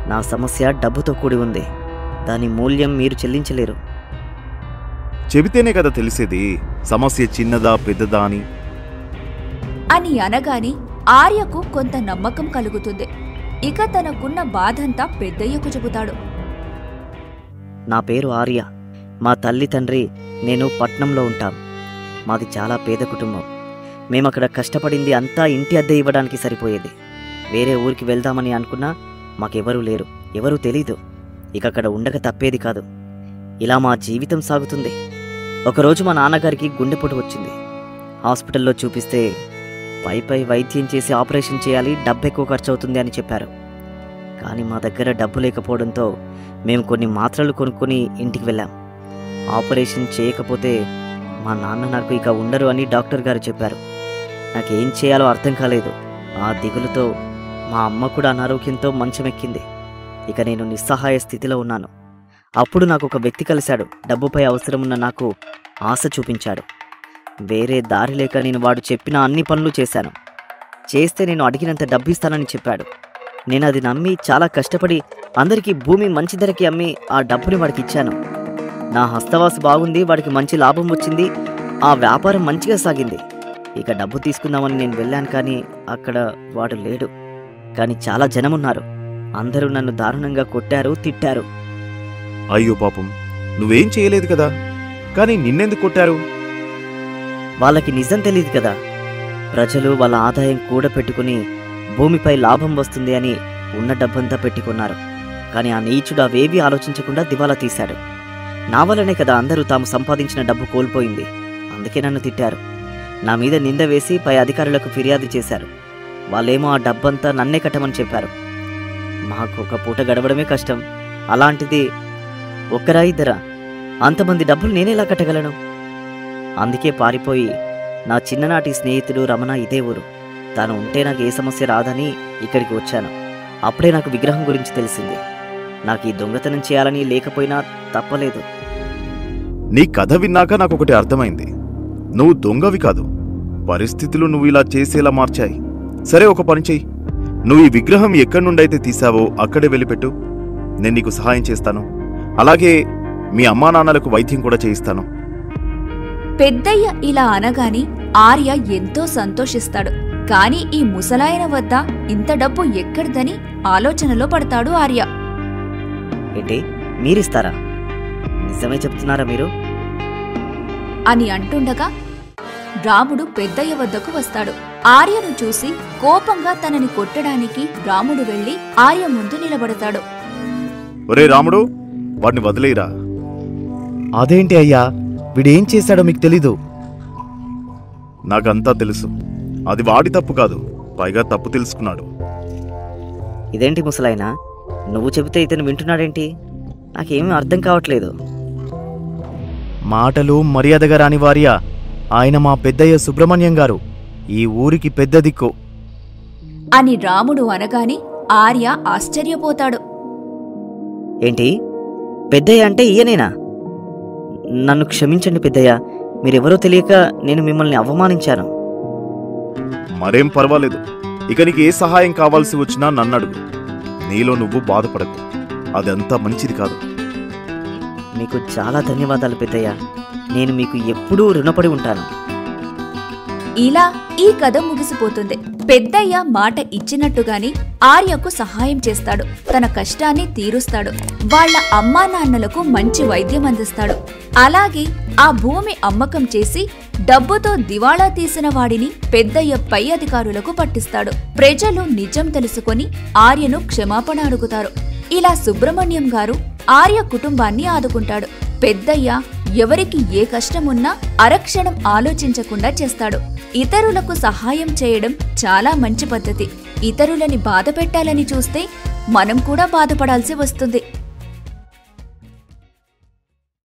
నా సమస్య డబ్బుతో కూడి ఉంది. దాని మూల్యం మీరు చెల్లించలేరు. చెబితేనే కదా తెలిసేది సమస్య చిన్నదా పెద్దదా అని. అని అనగానే ఆర్యకు కొంత నమ్మకం కలుగుతుంది. ఇక తనకున్న బాధంతా పెద్దయ్యకు చెబుతాడు. నా పేరు ఆర్య. మా తల్లి తండ్రి నేను పట్నంలో ఉంటాం. మాది చాలా పేద కుటుంబం. మేమక్కడ కష్టపడింది అంతా ఇంటి అద్దె ఇవ్వడానికి సరిపోయేది. వేరే ఊరికి వెళ్దామని అనుకున్నా మాకెవరూ లేరు, ఎవరూ తెలీదు. ఇక అక్కడ ఉండక తప్పేది కాదు. ఇలా మా జీవితం సాగుతుంది. ఒకరోజు మా నాన్నగారికి గుండెపోటు వచ్చింది. హాస్పిటల్లో చూపిస్తే పై వైద్యం చేసి ఆపరేషన్ చేయాలి, డబ్బు ఎక్కువ ఖర్చు అవుతుంది అని చెప్పారు. కానీ మా దగ్గర డబ్బు లేకపోవడంతో మేము కొన్ని మాత్రలు కొనుక్కొని ఇంటికి వెళ్ళాం. ఆపరేషన్ చేయకపోతే మా నాన్న నాకు ఇక ఉండరు అని డాక్టర్ గారు చెప్పారు. నాకేం చేయాలో అర్థం కాలేదు. ఆ దిగులుతో మా అమ్మ కూడా అనారోగ్యంతో మంచమెక్కింది. ఇక నేను నిస్సహాయ స్థితిలో ఉన్నాను. అప్పుడు నాకు ఒక వ్యక్తి కలిశాడు. డబ్బుపై అవసరమున్న నాకు ఆశ చూపించాడు. వేరే దారి లేక నేను వాడు చెప్పిన అన్ని పనులు చేశాను. చేస్తే నేను అడిగినంత డబ్బు ఇస్తానని చెప్పాడు. నేను అది నమ్మి చాలా కష్టపడి అందరికీ భూమి మంచి ధరకి అమ్మి ఆ డబ్బుని వాడికి ఇచ్చాను. నా హస్తవాసు బాగుంది, వాడికి మంచి లాభం వచ్చింది, ఆ వ్యాపారం మంచిగా సాగింది. ఇక డబ్బు తీసుకుందామని నేను వెళ్ళాను, కానీ అక్కడ వాడు లేడు. కానీ చాలా జనమున్నారు. అందరూ నన్ను దారుణంగా కొట్టారు, తిట్టారు. అయ్యో పాపం, నువ్వేం చేయలేదు కదా, కానీ నిన్నెందుకు కొట్టారు? వాళ్ళకి నిజం తెలియదు కదా. ప్రజలు వాళ్ళ ఆదాయం కూడపెట్టుకుని భూమిపై లాభం వస్తుంది అని ఉన్న డబ్బంతా పెట్టుకున్నారు. కానీ ఆ నీచుడు అవేవీ ఆలోచించకుండా దివాలా తీశాడు. నా వల్లనే కదా అందరూ తాము సంపాదించిన డబ్బు కోల్పోయింది. అందుకే నన్ను తిట్టారు. నా మీద నింద వేసి పై అధికారులకు ఫిర్యాదు చేశారు. వాళ్ళేమో ఆ డబ్బంతా నన్నే కట్టమని చెప్పారు. మాకు ఒక పూట గడవడమే కష్టం. అలాంటిది ఒక్కరా ఇద్దరా? అంతమంది డబ్బులు నేనేలా కట్టగలను? అందుకే పారిపోయి నా చిన్ననాటి స్నేహితుడు రమణ ఇదే ఊరు. తాను ఉంటే నాకు ఏ సమస్య రాదని ఇక్కడికి వచ్చాను. అప్పుడే నాకు విగ్రహం గురించి తెలిసింది. నాకు ఈ దొంగతనం చేయాలని లేకపోయినా తప్పలేదు. నీ కథ విన్నాక నాకొకటి అర్థమైంది. నువ్వు దొంగవి కాదు, పరిస్థితులు నువ్వు ఇలా చేసేలా మార్చాయి. సరే, ఒక పని చెయ్యి. నువ్వు ఈ విగ్రహం ఎక్కడి నుండైతే తీసావో అక్కడే వెళ్ళిపెట్టు. నేను నీకు సహాయం చేస్తాను. అలాగే మీ అమ్మా నాన్నలకు వైద్యం కూడా చేయిస్తాను. పెద్దయ్య ఇలా అనగాని ఆర్య ఎంతో సంతోషిస్తాడు. కాని ఈ ముసలాయన వద్ద ఇంత డబ్బు ఎక్కడిదని ఆలోచనలో పడతాడు ఆర్య. ఏంటి, మీరిస్తారా? నిజమే చెప్తున్నారా మీరు? అని అంటుండగా రాముడు పెద్దయ్య వద్దకు వస్తాడు. ఆర్యను చూసి కోపంగా తనని కొట్టడానికి రాముడు వెళ్లి ఆర్య ముందు నిలబడతాడు. ఒరే రాముడు, వాడిని వదిలేయరా. అదేంటి అయ్యా, వీడేం చేశాడో మీకు తెలీదు? నాకంతా తెలుసు. అది వాడి తప్పు కాదు, పైగా తప్పు తెలుసుకున్నాడు. ఇదేంటి ముసలాయనా, నువ్వు చెబితే ఇతను వింటున్నాడేంటి? నాకేమీ అర్థం కావట్లేదు. మాటలు మర్యాదగా రాని వార్యా. ఆయన మా పెద్దయ్య సుబ్రహ్మణ్యం గారు, ఈ ఊరికి పెద్ద దిక్కు అని రాముడు అనగాని ఆర్య ఆశ్చర్యపోతాడు. ఏంటి, పెద్దయ్య అంటే ఈయనేనా? నన్ను క్షమించండి పెద్దయ్య, మీరెవరో తెలియక నేను మిమ్మల్ని అవమానించాను. మరేం పర్వాలేదు. ఇక నీకు ఏ సహాయం కావాల్సి వచ్చినా నన్నడుగు. నీలో నువ్వు బాధపడకు, అదంతా మంచిది కాదు. మీకు చాలా ధన్యవాదాలు పెద్దయ్య. నేను మీకు ఎప్పుడూ రుణపడి ఉంటాను. ఇలా ఈ కథ ముగిసిపోతుంది. పెద్దయ్య మాట ఇచ్చినట్టుగాని ఆర్యకు సహాయం చేస్తాడు. తన కష్టాన్ని తీరుస్తాడు. వాళ్ళ అమ్మా నాన్నలకు మంచి వైద్యం అందిస్తాడు. అలాగే ఆ భూమి అమ్మకం చేసి డబ్బుతో దివాళా తీసిన వాడిని పెద్దయ్య పై అధికారులకు పట్టిస్తాడు. ప్రజలు నిజం తెలుసుకొని ఆర్యను క్షమాపణ అడుగుతారు. ఇలా సుబ్రహ్మణ్యం గారు ఆర్య కుటుంబాన్ని ఆదుకుంటాడు. పెద్దయ్య ఎవరికి ఏ కష్టమున్నా అరక్షణం ఆలోచించకుండా చేస్తాడు. ఇతరులకు సహాయం చేయడం చాలా మంచి పద్ధతి. ఇతరులని బాధ పెట్టాలని చూస్తే మనం కూడా బాధపడాల్సి వస్తుంది.